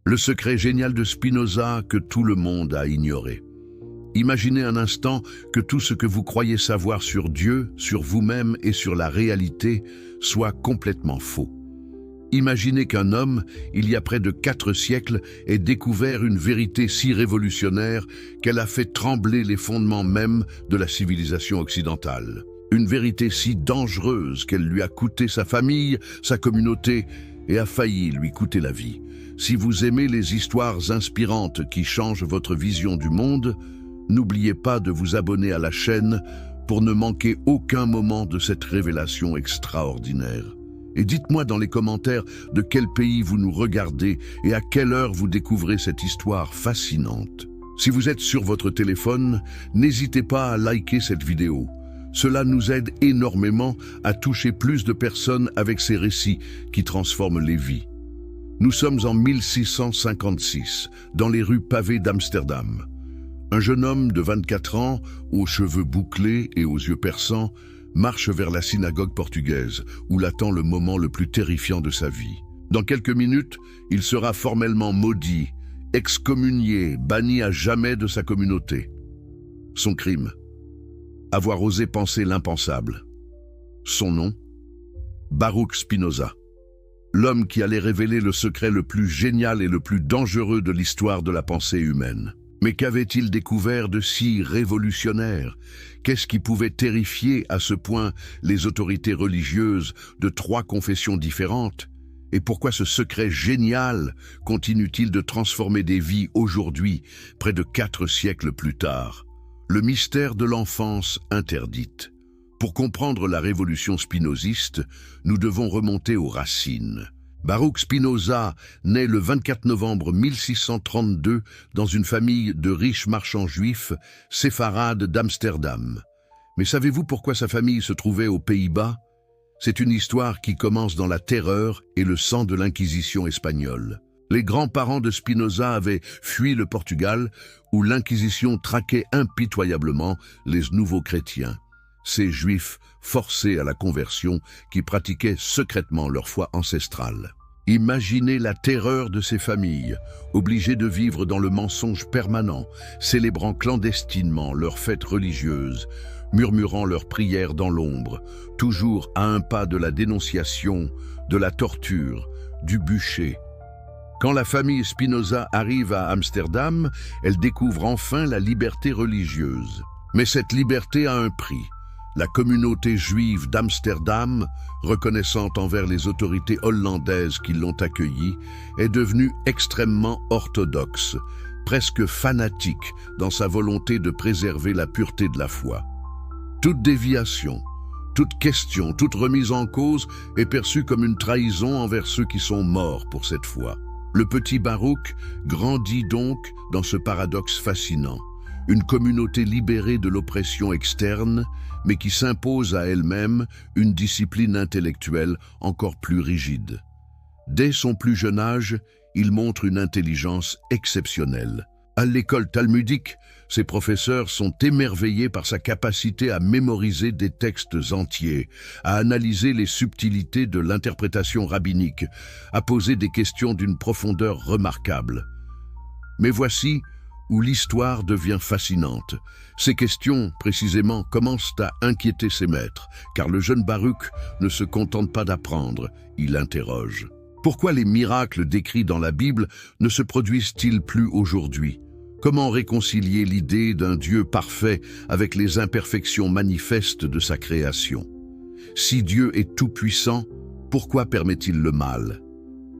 Le secret génial de Spinoza que tout le monde a ignoré. Imaginez un instant que tout ce que vous croyez savoir sur Dieu, sur vous-même et sur la réalité soit complètement faux. Imaginez qu'un homme, il y a près de 4 siècles, ait découvert une vérité si révolutionnaire qu'elle a fait trembler les fondements mêmes de la civilisation occidentale. Une vérité si dangereuse qu'elle lui a coûté sa famille, sa communauté et a failli lui coûter la vie. Si vous aimez les histoires inspirantes qui changent votre vision du monde, n'oubliez pas de vous abonner à la chaîne pour ne manquer aucun moment de cette révélation extraordinaire. Et dites-moi dans les commentaires de quel pays vous nous regardez et à quelle heure vous découvrez cette histoire fascinante. Si vous êtes sur votre téléphone, n'hésitez pas à liker cette vidéo. Cela nous aide énormément à toucher plus de personnes avec ces récits qui transforment les vies. Nous sommes en 1656, dans les rues pavées d'Amsterdam. Un jeune homme de 24 ans, aux cheveux bouclés et aux yeux perçants, marche vers la synagogue portugaise, où l'attend le moment le plus terrifiant de sa vie. Dans quelques minutes, il sera formellement maudit, excommunié, banni à jamais de sa communauté. Son crime: avoir osé penser l'impensable. Son nom: Baruch Spinoza. L'homme qui allait révéler le secret le plus génial et le plus dangereux de l'histoire de la pensée humaine. Mais qu'avait-il découvert de si révolutionnaire? Qu'est-ce qui pouvait terrifier à ce point les autorités religieuses de 3 confessions différentes? Et pourquoi ce secret génial continue-t-il de transformer des vies aujourd'hui, près de 4 siècles plus tard? Le mystère de l'enfance interdite. Pour comprendre la révolution spinoziste, nous devons remonter aux racines. Baruch Spinoza naît le 24 novembre 1632 dans une famille de riches marchands juifs séfarades d'Amsterdam. Mais savez-vous pourquoi sa famille se trouvait aux Pays-Bas? C'est une histoire qui commence dans la terreur et le sang de l'Inquisition espagnole. Les grands-parents de Spinoza avaient fui le Portugal, où l'Inquisition traquait impitoyablement les nouveaux chrétiens, ces juifs forcés à la conversion qui pratiquaient secrètement leur foi ancestrale. Imaginez la terreur de ces familles, obligées de vivre dans le mensonge permanent, célébrant clandestinement leurs fêtes religieuses, murmurant leurs prières dans l'ombre, toujours à un pas de la dénonciation, de la torture, du bûcher. Quand la famille Spinoza arrive à Amsterdam, elle découvre enfin la liberté religieuse. Mais cette liberté a un prix. La communauté juive d'Amsterdam, reconnaissante envers les autorités hollandaises qui l'ont accueillie, est devenue extrêmement orthodoxe, presque fanatique dans sa volonté de préserver la pureté de la foi. Toute déviation, toute question, toute remise en cause est perçue comme une trahison envers ceux qui sont morts pour cette foi. Le petit Baruch grandit donc dans ce paradoxe fascinant. Une communauté libérée de l'oppression externe, mais qui s'impose à elle-même une discipline intellectuelle encore plus rigide. Dès son plus jeune âge, il montre une intelligence exceptionnelle. À l'école talmudique, ses professeurs sont émerveillés par sa capacité à mémoriser des textes entiers, à analyser les subtilités de l'interprétation rabbinique, à poser des questions d'une profondeur remarquable. Mais voici où l'histoire devient fascinante. Ces questions, précisément, commencent à inquiéter ses maîtres, car le jeune Baruch ne se contente pas d'apprendre, il interroge. Pourquoi les miracles décrits dans la Bible ne se produisent-ils plus aujourd'hui? Comment réconcilier l'idée d'un Dieu parfait avec les imperfections manifestes de sa création? Si Dieu est tout-puissant, pourquoi permet-il le mal?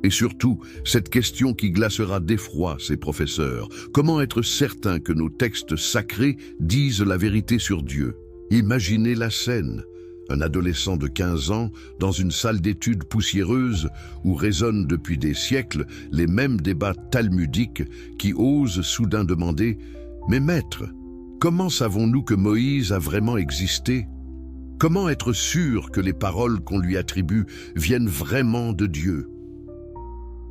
Et surtout, cette question qui glacera d'effroi ses professeurs. Comment être certain que nos textes sacrés disent la vérité sur Dieu? Imaginez la scène. Un adolescent de 15 ans, dans une salle d'études poussiéreuse où résonnent depuis des siècles les mêmes débats talmudiques qui osent soudain demander « Mais maître, comment savons-nous que Moïse a vraiment existé? Comment être sûr que les paroles qu'on lui attribue viennent vraiment de Dieu ?»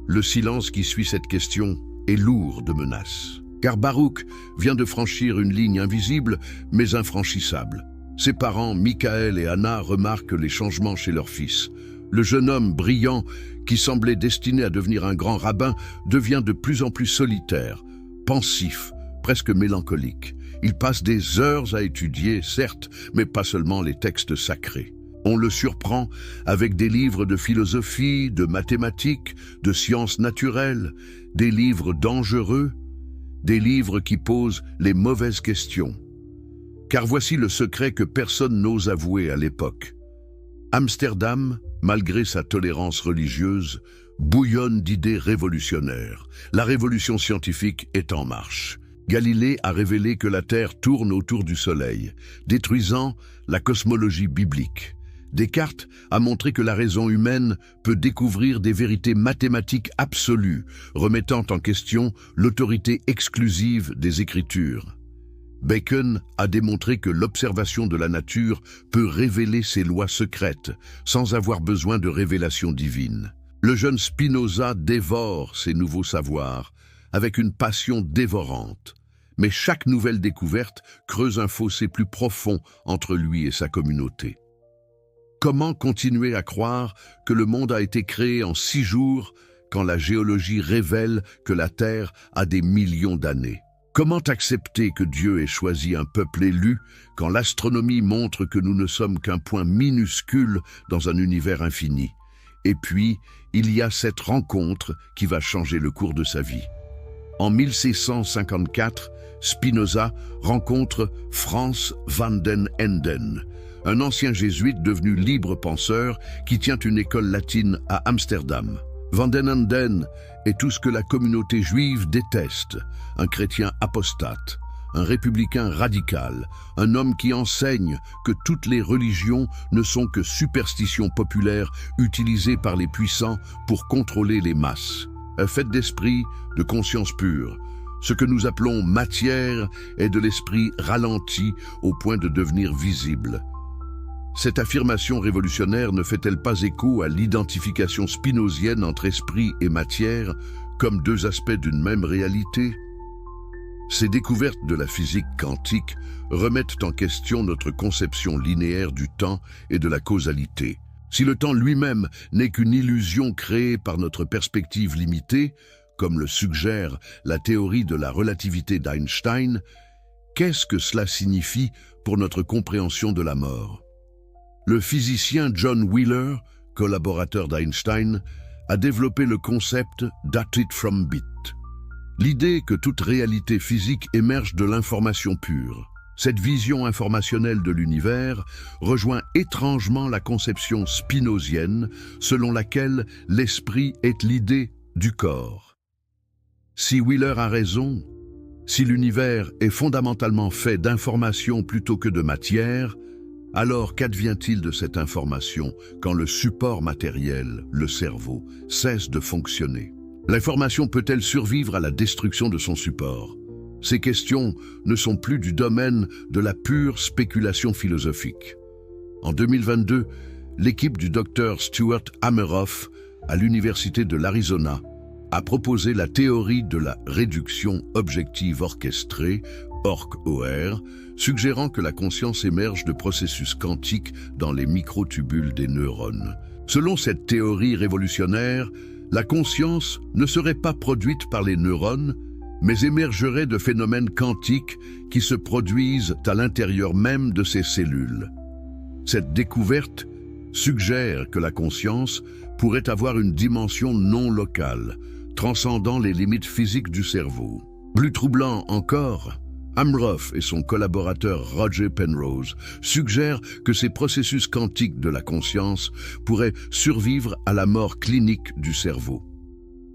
Le silence qui suit cette question est lourd de menaces. Car Baruch vient de franchir une ligne invisible mais infranchissable. Ses parents, Michaël et Anna, remarquent les changements chez leur fils. Le jeune homme brillant, qui semblait destiné à devenir un grand rabbin, devient de plus en plus solitaire, pensif, presque mélancolique. Il passe des heures à étudier, certes, mais pas seulement les textes sacrés. On le surprend avec des livres de philosophie, de mathématiques, de sciences naturelles, des livres dangereux, des livres qui posent les mauvaises questions. Car voici le secret que personne n'ose avouer à l'époque. Amsterdam, malgré sa tolérance religieuse, bouillonne d'idées révolutionnaires. La révolution scientifique est en marche. Galilée a révélé que la Terre tourne autour du Soleil, détruisant la cosmologie biblique. Descartes a montré que la raison humaine peut découvrir des vérités mathématiques absolues, remettant en question l'autorité exclusive des Écritures. Bacon a démontré que l'observation de la nature peut révéler ses lois secrètes, sans avoir besoin de révélations divines. Le jeune Spinoza dévore ces nouveaux savoirs, avec une passion dévorante. Mais chaque nouvelle découverte creuse un fossé plus profond entre lui et sa communauté. Comment continuer à croire que le monde a été créé en 6 jours quand la géologie révèle que la Terre a des millions d'années? Comment accepter que Dieu ait choisi un peuple élu quand l'astronomie montre que nous ne sommes qu'un point minuscule dans un univers infini? Et puis, il y a cette rencontre qui va changer le cours de sa vie. En 1654, Spinoza rencontre Frans van den Enden, un ancien jésuite devenu libre penseur qui tient une école latine à Amsterdam. Van den Enden est tout ce que la communauté juive déteste, un chrétien apostate, un républicain radical, un homme qui enseigne que toutes les religions ne sont que superstitions populaires utilisées par les puissants pour contrôler les masses. Fait d'esprit, de conscience pure. Ce que nous appelons matière est de l'esprit ralenti au point de devenir visible. Cette affirmation révolutionnaire ne fait-elle pas écho à l'identification spinozienne entre esprit et matière comme deux aspects d'une même réalité? Ces découvertes de la physique quantique remettent en question notre conception linéaire du temps et de la causalité. Si le temps lui-même n'est qu'une illusion créée par notre perspective limitée, comme le suggère la théorie de la relativité d'Einstein, qu'est-ce que cela signifie pour notre compréhension de la mort? Le physicien John Wheeler, collaborateur d'Einstein, a développé le concept dated from bit. L'idée que toute réalité physique émerge de l'information pure. Cette vision informationnelle de l'univers rejoint étrangement la conception spinozienne selon laquelle l'esprit est l'idée du corps. Si Wheeler a raison, si l'univers est fondamentalement fait d'information plutôt que de matière, alors qu'advient-il de cette information quand le support matériel, le cerveau, cesse de fonctionner? L'information peut-elle survivre à la destruction de son support? Ces questions ne sont plus du domaine de la pure spéculation philosophique. En 2022, l'équipe du Dr Stuart Hameroff à l'Université de l'Arizona a proposé la théorie de la réduction objective orchestrée, ORC-OR, suggérant que la conscience émerge de processus quantiques dans les microtubules des neurones. Selon cette théorie révolutionnaire, la conscience ne serait pas produite par les neurones, mais émergerait de phénomènes quantiques qui se produisent à l'intérieur même de ces cellules. Cette découverte suggère que la conscience pourrait avoir une dimension non locale, transcendant les limites physiques du cerveau. Plus troublant encore, Hameroff et son collaborateur Roger Penrose suggèrent que ces processus quantiques de la conscience pourraient survivre à la mort clinique du cerveau.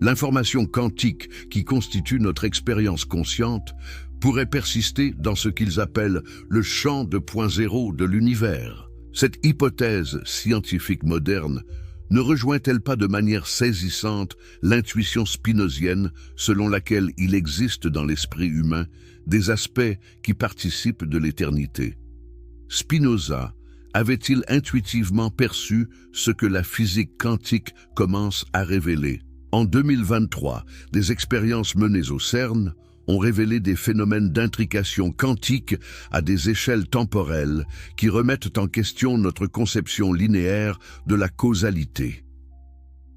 L'information quantique qui constitue notre expérience consciente pourrait persister dans ce qu'ils appellent le champ de point zéro de l'univers. Cette hypothèse scientifique moderne ne rejoint-elle pas de manière saisissante l'intuition spinozienne selon laquelle il existe dans l'esprit humain des aspects qui participent de l'éternité? Spinoza avait-il intuitivement perçu ce que la physique quantique commence à révéler? En 2023, des expériences menées au CERN ont révélé des phénomènes d'intrication quantique à des échelles temporelles qui remettent en question notre conception linéaire de la causalité.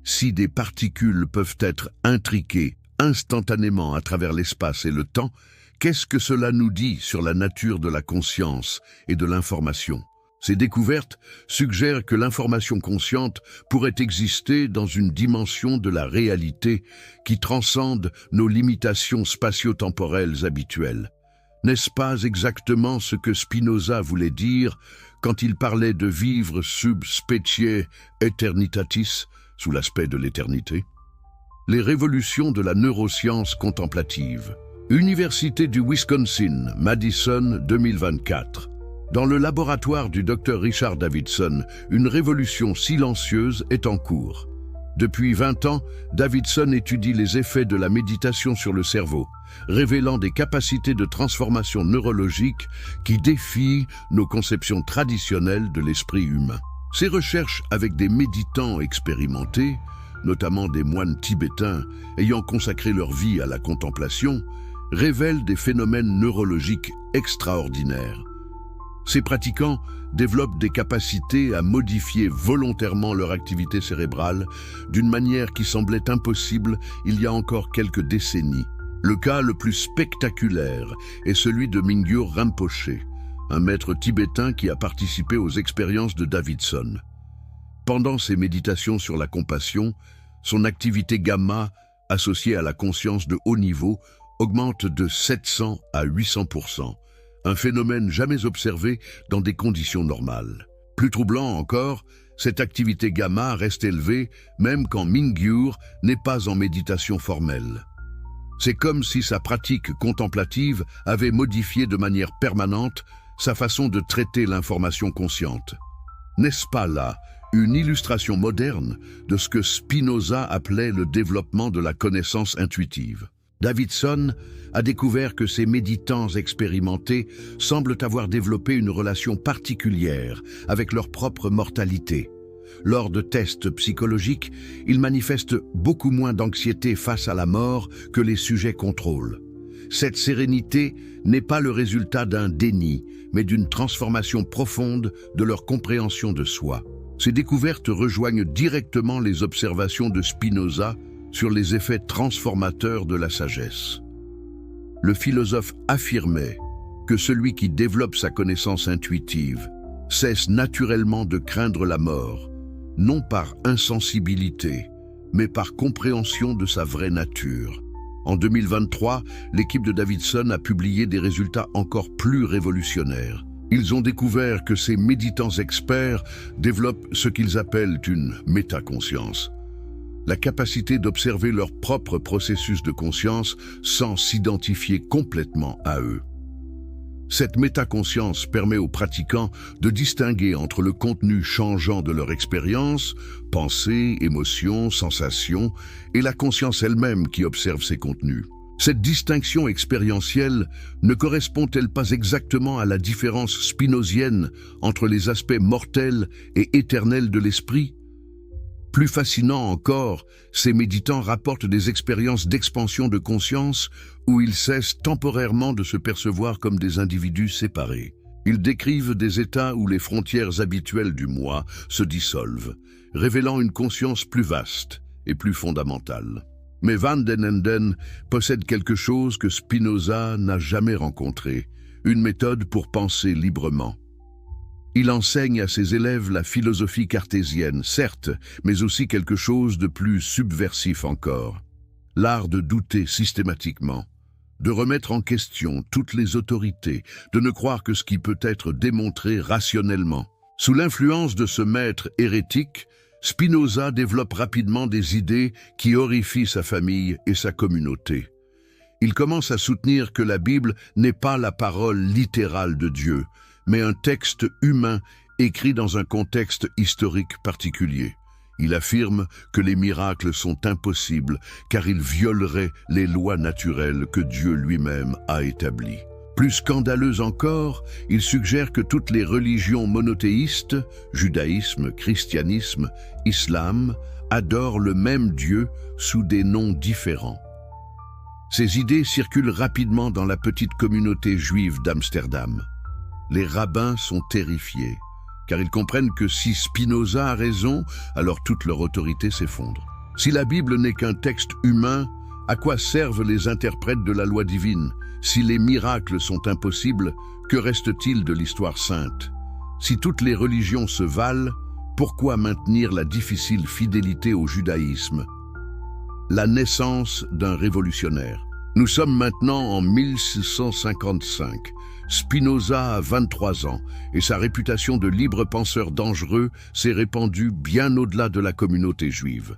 Si des particules peuvent être intriquées instantanément à travers l'espace et le temps, qu'est-ce que cela nous dit sur la nature de la conscience et de l'information? Ces découvertes suggèrent que l'information consciente pourrait exister dans une dimension de la réalité qui transcende nos limitations spatio-temporelles habituelles. N'est-ce pas exactement ce que Spinoza voulait dire quand il parlait de vivre sub specie aeternitatis, sous l'aspect de l'éternité? Les révolutions de la neuroscience contemplative. Université du Wisconsin, Madison, 2024. Dans le laboratoire du Dr Richard Davidson, une révolution silencieuse est en cours. Depuis 20 ans, Davidson étudie les effets de la méditation sur le cerveau, révélant des capacités de transformation neurologique qui défient nos conceptions traditionnelles de l'esprit humain. Ces recherches avec des méditants expérimentés, notamment des moines tibétains ayant consacré leur vie à la contemplation, révèlent des phénomènes neurologiques extraordinaires. Ces pratiquants développent des capacités à modifier volontairement leur activité cérébrale d'une manière qui semblait impossible il y a encore quelques décennies. Le cas le plus spectaculaire est celui de Mingyur Rinpoche, un maître tibétain qui a participé aux expériences de Davidson. Pendant ses méditations sur la compassion, son activité gamma, associée à la conscience de haut niveau, augmente de 700 à 800%, un phénomène jamais observé dans des conditions normales. Plus troublant encore, cette activité gamma reste élevée même quand Mingyur n'est pas en méditation formelle. C'est comme si sa pratique contemplative avait modifié de manière permanente sa façon de traiter l'information consciente. N'est-ce pas là une illustration moderne de ce que Spinoza appelait le développement de la connaissance intuitive? Davidson a découvert que ces méditants expérimentés semblent avoir développé une relation particulière avec leur propre mortalité. Lors de tests psychologiques, ils manifestent beaucoup moins d'anxiété face à la mort que les sujets contrôle. Cette sérénité n'est pas le résultat d'un déni, mais d'une transformation profonde de leur compréhension de soi. Ces découvertes rejoignent directement les observations de Spinoza sur les effets transformateurs de la sagesse. Le philosophe affirmait que celui qui développe sa connaissance intuitive cesse naturellement de craindre la mort, non par insensibilité, mais par compréhension de sa vraie nature. En 2023, l'équipe de Davidson a publié des résultats encore plus révolutionnaires. Ils ont découvert que ces méditants experts développent ce qu'ils appellent une métaconscience, la capacité d'observer leur propre processus de conscience sans s'identifier complètement à eux. Cette métaconscience permet aux pratiquants de distinguer entre le contenu changeant de leur expérience, pensées, émotions, sensations, et la conscience elle-même qui observe ces contenus. Cette distinction expérientielle ne correspond-elle pas exactement à la différence spinozienne entre les aspects mortels et éternels de l'esprit? Plus fascinant encore, ces méditants rapportent des expériences d'expansion de conscience où ils cessent temporairement de se percevoir comme des individus séparés. Ils décrivent des états où les frontières habituelles du moi se dissolvent, révélant une conscience plus vaste et plus fondamentale. Mais Van den Enden possède quelque chose que Spinoza n'a jamais rencontré, une méthode pour penser librement. Il enseigne à ses élèves la philosophie cartésienne, certes, mais aussi quelque chose de plus subversif encore. L'art de douter systématiquement, de remettre en question toutes les autorités, de ne croire que ce qui peut être démontré rationnellement. Sous l'influence de ce maître hérétique, Spinoza développe rapidement des idées qui horrifient sa famille et sa communauté. Il commence à soutenir que la Bible n'est pas la parole littérale de Dieu, mais un texte humain écrit dans un contexte historique particulier. Il affirme que les miracles sont impossibles car ils violeraient les lois naturelles que Dieu lui-même a établies. Plus scandaleux encore, il suggère que toutes les religions monothéistes, judaïsme, christianisme, islam, adorent le même Dieu sous des noms différents. Ces idées circulent rapidement dans la petite communauté juive d'Amsterdam. Les rabbins sont terrifiés, car ils comprennent que si Spinoza a raison, alors toute leur autorité s'effondre. Si la Bible n'est qu'un texte humain, à quoi servent les interprètes de la loi divine? Si les miracles sont impossibles, que reste-t-il de l'histoire sainte? Si toutes les religions se valent, pourquoi maintenir la difficile fidélité au judaïsme? La naissance d'un révolutionnaire. Nous sommes maintenant en 1655. Spinoza a 23 ans et sa réputation de libre penseur dangereux s'est répandue bien au-delà de la communauté juive.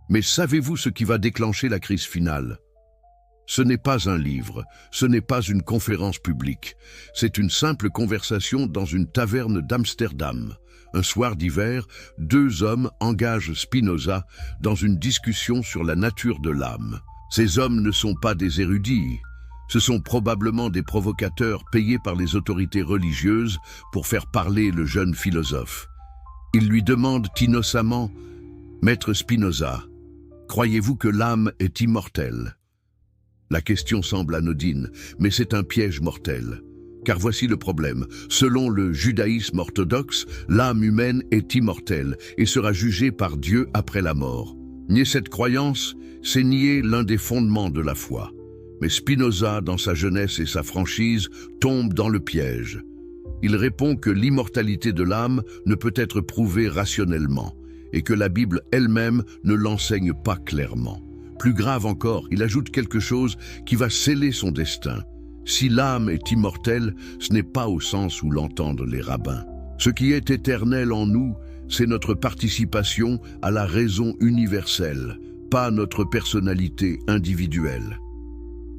Mais savez-vous ce qui va déclencher la crise finale? Ce n'est pas un livre, ce n'est pas une conférence publique, c'est une simple conversation dans une taverne d'Amsterdam. Un soir d'hiver, deux hommes engagent Spinoza dans une discussion sur la nature de l'âme. Ces hommes ne sont pas des érudits, ce sont probablement des provocateurs payés par les autorités religieuses pour faire parler le jeune philosophe. Ils lui demandent innocemment « Maître Spinoza, croyez-vous que l'âme est immortelle ?» La question semble anodine, mais c'est un piège mortel. Car voici le problème. Selon le judaïsme orthodoxe, l'âme humaine est immortelle et sera jugée par Dieu après la mort. Nier cette croyance, c'est nier l'un des fondements de la foi. Mais Spinoza, dans sa jeunesse et sa franchise, tombe dans le piège. Il répond que l'immortalité de l'âme ne peut être prouvée rationnellement et que la Bible elle-même ne l'enseigne pas clairement. Plus grave encore, il ajoute quelque chose qui va sceller son destin. Si l'âme est immortelle, ce n'est pas au sens où l'entendent les rabbins. Ce qui est éternel en nous, c'est notre participation à la raison universelle, pas notre personnalité individuelle.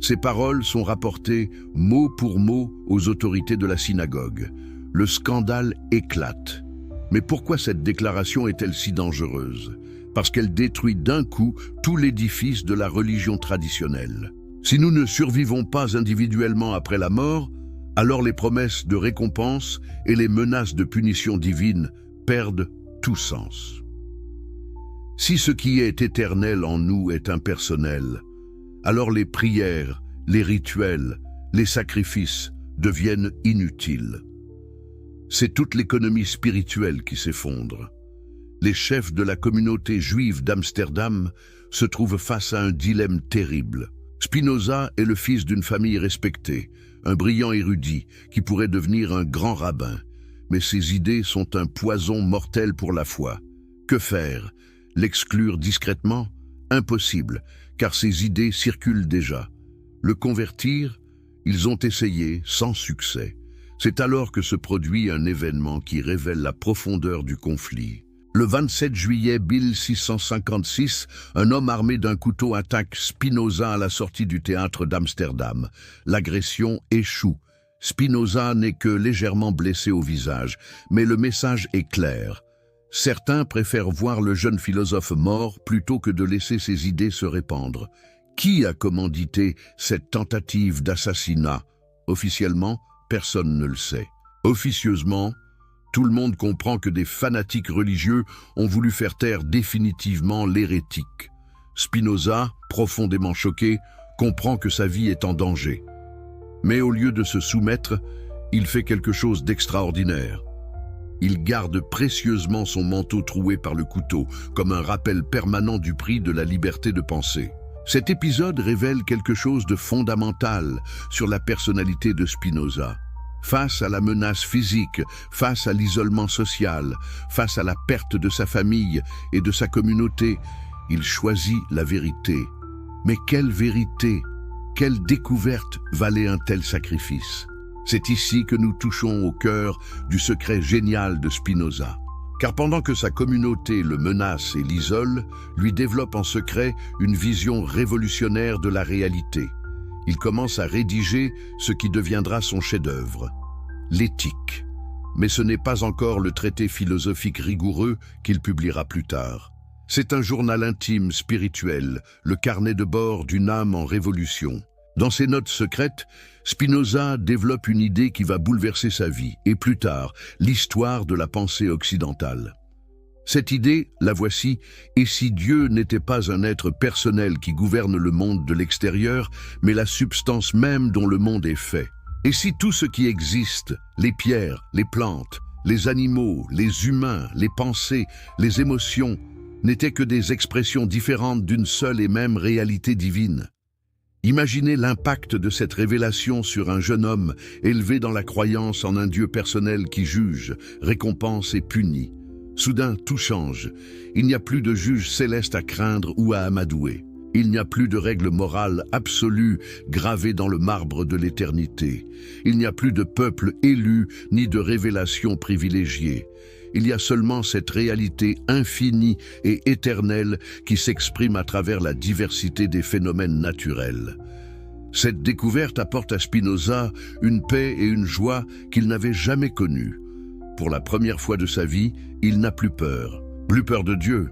Ces paroles sont rapportées mot pour mot aux autorités de la synagogue. Le scandale éclate. Mais pourquoi cette déclaration est-elle si dangereuse? Parce qu'elle détruit d'un coup tout l'édifice de la religion traditionnelle. Si nous ne survivons pas individuellement après la mort, alors les promesses de récompense et les menaces de punition divine perdent tout sens. Si ce qui est éternel en nous est impersonnel, alors les prières, les rituels, les sacrifices deviennent inutiles. C'est toute l'économie spirituelle qui s'effondre. Les chefs de la communauté juive d'Amsterdam se trouvent face à un dilemme terrible. Spinoza est le fils d'une famille respectée, un brillant érudit qui pourrait devenir un grand rabbin. Mais ses idées sont un poison mortel pour la foi. Que faire? L'exclure discrètement? Impossible, car ses idées circulent déjà. Le convertir? Ils ont essayé, sans succès. C'est alors que se produit un événement qui révèle la profondeur du conflit. Le 27 juillet 1656, un homme armé d'un couteau attaque Spinoza à la sortie du théâtre d'Amsterdam. L'agression échoue. Spinoza n'est que légèrement blessé au visage, mais le message est clair. Certains préfèrent voir le jeune philosophe mort plutôt que de laisser ses idées se répandre. Qui a commandité cette tentative d'assassinat? Officiellement, personne ne le sait. Officieusement, tout le monde comprend que des fanatiques religieux ont voulu faire taire définitivement l'hérétique. Spinoza, profondément choqué, comprend que sa vie est en danger. Mais au lieu de se soumettre, il fait quelque chose d'extraordinaire. Il garde précieusement son manteau troué par le couteau, comme un rappel permanent du prix de la liberté de penser. Cet épisode révèle quelque chose de fondamental sur la personnalité de Spinoza. Face à la menace physique, face à l'isolement social, face à la perte de sa famille et de sa communauté, il choisit la vérité. Mais quelle vérité? Quelle découverte valait un tel sacrifice? C'est ici que nous touchons au cœur du secret génial de Spinoza. Car pendant que sa communauté le menace et l'isole, lui développe en secret une vision révolutionnaire de la réalité. Il commence à rédiger ce qui deviendra son chef-d'œuvre, l'Éthique. Mais ce n'est pas encore le traité philosophique rigoureux qu'il publiera plus tard. C'est un journal intime, spirituel, le carnet de bord d'une âme en révolution. Dans ses notes secrètes, Spinoza développe une idée qui va bouleverser sa vie, et plus tard, l'histoire de la pensée occidentale. Cette idée, la voici, et si Dieu n'était pas un être personnel qui gouverne le monde de l'extérieur, mais la substance même dont le monde est fait? Et si tout ce qui existe, les pierres, les plantes, les animaux, les humains, les pensées, les émotions, n'étaient que des expressions différentes d'une seule et même réalité divine? Imaginez l'impact de cette révélation sur un jeune homme élevé dans la croyance en un Dieu personnel qui juge, récompense et punit. Soudain, tout change. Il n'y a plus de juge céleste à craindre ou à amadouer. Il n'y a plus de règles morales absolues gravées dans le marbre de l'éternité. Il n'y a plus de peuple élu ni de révélation privilégiée. Il y a seulement cette réalité infinie et éternelle qui s'exprime à travers la diversité des phénomènes naturels. Cette découverte apporte à Spinoza une paix et une joie qu'il n'avait jamais connues. Pour la première fois de sa vie, il n'a plus peur de Dieu,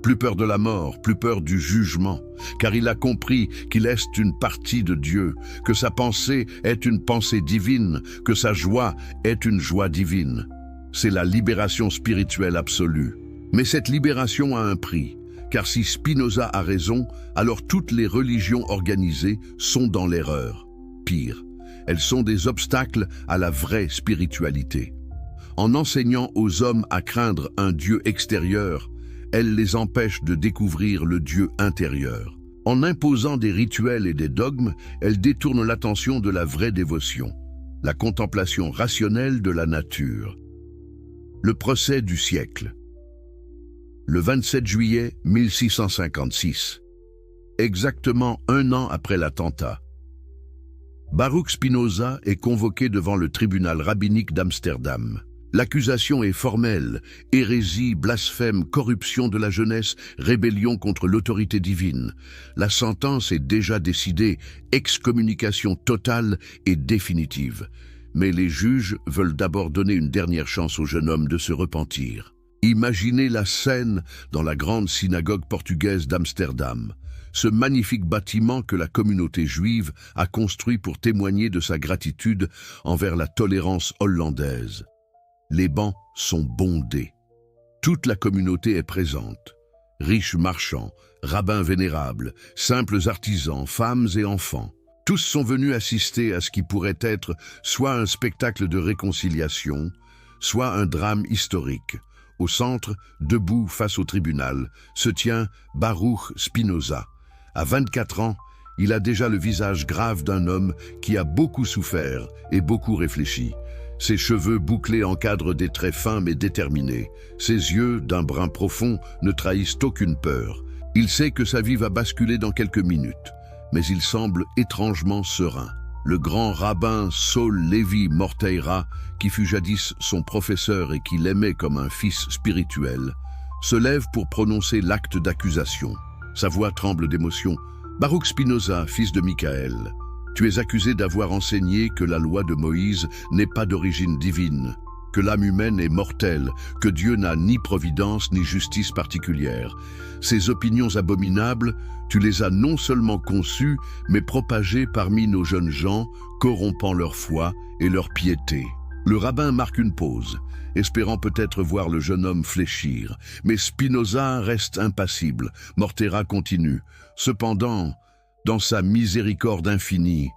plus peur de la mort, plus peur du jugement, car il a compris qu'il est une partie de Dieu, que sa pensée est une pensée divine, que sa joie est une joie divine. C'est la libération spirituelle absolue. Mais cette libération a un prix, car si Spinoza a raison, alors toutes les religions organisées sont dans l'erreur. Pire, elles sont des obstacles à la vraie spiritualité. En enseignant aux hommes à craindre un Dieu extérieur, elles les empêchent de découvrir le Dieu intérieur. En imposant des rituels et des dogmes, elles détournent l'attention de la vraie dévotion, la contemplation rationnelle de la nature. Le procès du siècle. Le 27 juillet 1656, exactement un an après l'attentat, Baruch Spinoza est convoqué devant le tribunal rabbinique d'Amsterdam. L'accusation est formelle: hérésie, blasphème, corruption de la jeunesse, rébellion contre l'autorité divine. La sentence est déjà décidée, excommunication totale et définitive. Mais les juges veulent d'abord donner une dernière chance au jeune homme de se repentir. Imaginez la scène dans la grande synagogue portugaise d'Amsterdam, ce magnifique bâtiment que la communauté juive a construit pour témoigner de sa gratitude envers la tolérance hollandaise. Les bancs sont bondés. Toute la communauté est présente. Riches marchands, rabbins vénérables, simples artisans, femmes et enfants. Tous sont venus assister à ce qui pourrait être soit un spectacle de réconciliation, soit un drame historique. Au centre, debout face au tribunal, se tient Baruch Spinoza. À 24 ans, il a déjà le visage grave d'un homme qui a beaucoup souffert et beaucoup réfléchi. Ses cheveux bouclés encadrent des traits fins mais déterminés. Ses yeux, d'un brun profond, ne trahissent aucune peur. Il sait que sa vie va basculer dans quelques minutes, mais il semble étrangement serein. Le grand rabbin Saul Lévi Morteira, qui fut jadis son professeur et qui l'aimait comme un fils spirituel, se lève pour prononcer l'acte d'accusation. Sa voix tremble d'émotion. « Baruch Spinoza, fils de Michaël, tu es accusé d'avoir enseigné que la loi de Moïse n'est pas d'origine divine, que l'âme humaine est mortelle, que Dieu n'a ni providence ni justice particulière. Ces opinions abominables, tu les as non seulement conçues, mais propagées parmi nos jeunes gens, corrompant leur foi et leur piété. » Le rabbin marque une pause, espérant peut-être voir le jeune homme fléchir. Mais Spinoza reste impassible. Morteira continue. « Cependant, dans sa miséricorde infinie,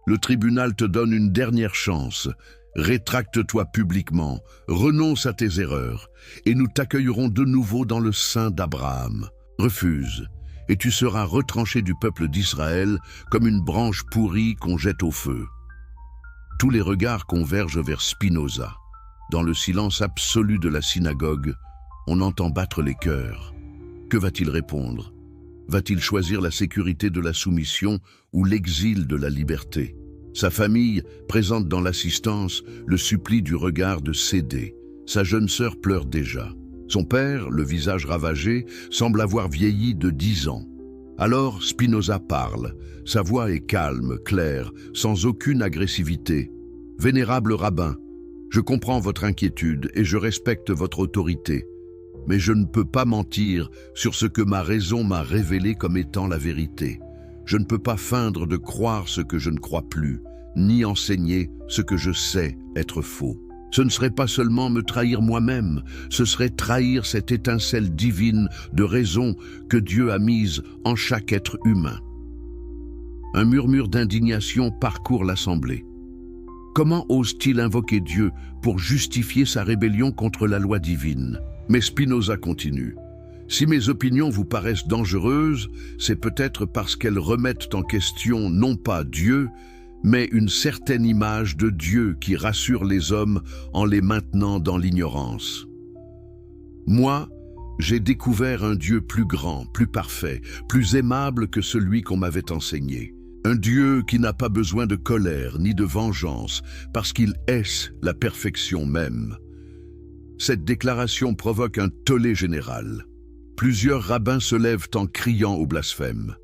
le tribunal te donne une dernière chance. Rétracte-toi publiquement, renonce à tes erreurs, et nous t'accueillerons de nouveau dans le sein d'Abraham. Refuse, et tu seras retranché du peuple d'Israël comme une branche pourrie qu'on jette au feu. » Tous les regards convergent vers Spinoza. Dans le silence absolu de la synagogue, on entend battre les cœurs. Que va-t-il répondre? Va-t-il choisir la sécurité de la soumission ou l'exil de la liberté? Sa famille, présente dans l'assistance, le supplie du regard de céder. Sa jeune sœur pleure déjà. Son père, le visage ravagé, semble avoir vieilli de 10 ans. Alors Spinoza parle. Sa voix est calme, claire, sans aucune agressivité. « Vénérable rabbin, je comprends votre inquiétude et je respecte votre autorité. Mais je ne peux pas mentir sur ce que ma raison m'a révélé comme étant la vérité. Je ne peux pas feindre de croire ce que je ne crois plus, ni enseigner ce que je sais être faux. Ce ne serait pas seulement me trahir moi-même, ce serait trahir cette étincelle divine de raison que Dieu a mise en chaque être humain. Un murmure d'indignation parcourt l'assemblée. Comment ose-t-il invoquer Dieu pour justifier sa rébellion contre la loi divine? Mais Spinoza continue. Si mes opinions vous paraissent dangereuses, c'est peut-être parce qu'elles remettent en question non pas Dieu, mais une certaine image de Dieu qui rassure les hommes en les maintenant dans l'ignorance. Moi, j'ai découvert un Dieu plus grand, plus parfait, plus aimable que celui qu'on m'avait enseigné. Un Dieu qui n'a pas besoin de colère ni de vengeance, parce qu'il est la perfection même. Cette déclaration provoque un tollé général. Plusieurs rabbins se lèvent en criant au blasphème.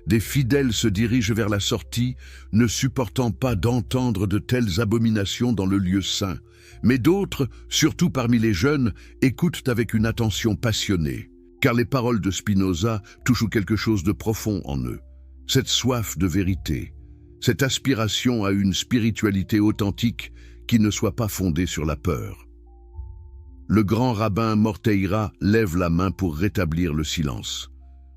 Des fidèles se dirigent vers la sortie, ne supportant pas d'entendre de telles abominations dans le lieu saint. Mais d'autres, surtout parmi les jeunes, écoutent avec une attention passionnée, car les paroles de Spinoza touchent quelque chose de profond en eux. Cette soif de vérité, cette aspiration à une spiritualité authentique qui ne soit pas fondée sur la peur. Le grand rabbin Morteira lève la main pour rétablir le silence.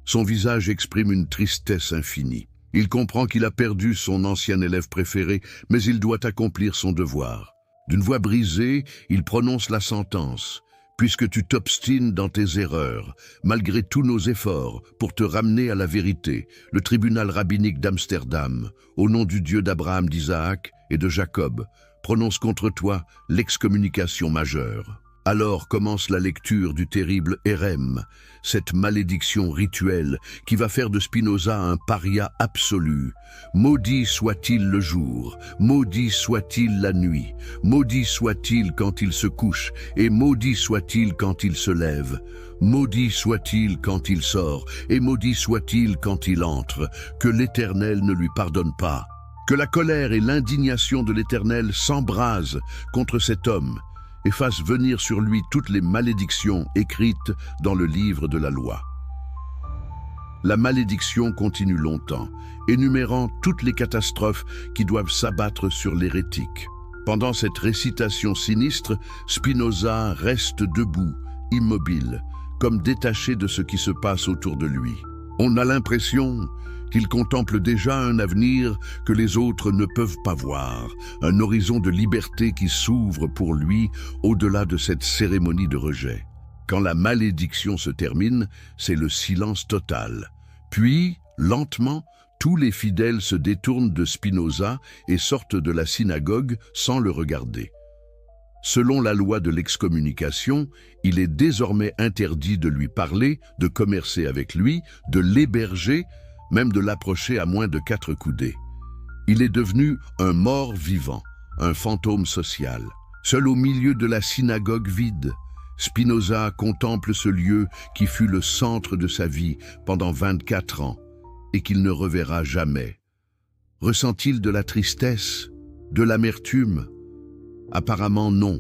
Son visage exprime une tristesse infinie. Il comprend qu'il a perdu son ancien élève préféré, mais il doit accomplir son devoir. D'une voix brisée, il prononce la sentence. Puisque tu t'obstines dans tes erreurs, malgré tous nos efforts pour te ramener à la vérité, le tribunal rabbinique d'Amsterdam, au nom du Dieu d'Abraham, d'Isaac et de Jacob, prononce contre toi l'excommunication majeure. Alors commence la lecture du terrible Érem, cette malédiction rituelle qui va faire de Spinoza un paria absolu. Maudit soit-il le jour, maudit soit-il la nuit, maudit soit-il quand il se couche, et maudit soit-il quand il se lève. Maudit soit-il quand il sort, et maudit soit-il quand il entre, que l'Éternel ne lui pardonne pas. Que la colère et l'indignation de l'Éternel s'embrasent contre cet homme, et fasse venir sur lui toutes les malédictions écrites dans le livre de la loi. La malédiction continue longtemps, énumérant toutes les catastrophes qui doivent s'abattre sur l'hérétique. Pendant cette récitation sinistre, Spinoza reste debout, immobile, comme détaché de ce qui se passe autour de lui. On a l'impression qu'il contemple déjà un avenir que les autres ne peuvent pas voir, un horizon de liberté qui s'ouvre pour lui au-delà de cette cérémonie de rejet. Quand la malédiction se termine, c'est le silence total. Puis, lentement, tous les fidèles se détournent de Spinoza et sortent de la synagogue sans le regarder. Selon la loi de l'excommunication, il est désormais interdit de lui parler, de commercer avec lui, de l'héberger, même de l'approcher à moins de 4 coudées. Il est devenu un mort vivant, un fantôme social. Seul au milieu de la synagogue vide, Spinoza contemple ce lieu qui fut le centre de sa vie pendant 24 ans et qu'il ne reverra jamais. Ressent-il de la tristesse, de l'amertume? Apparemment non,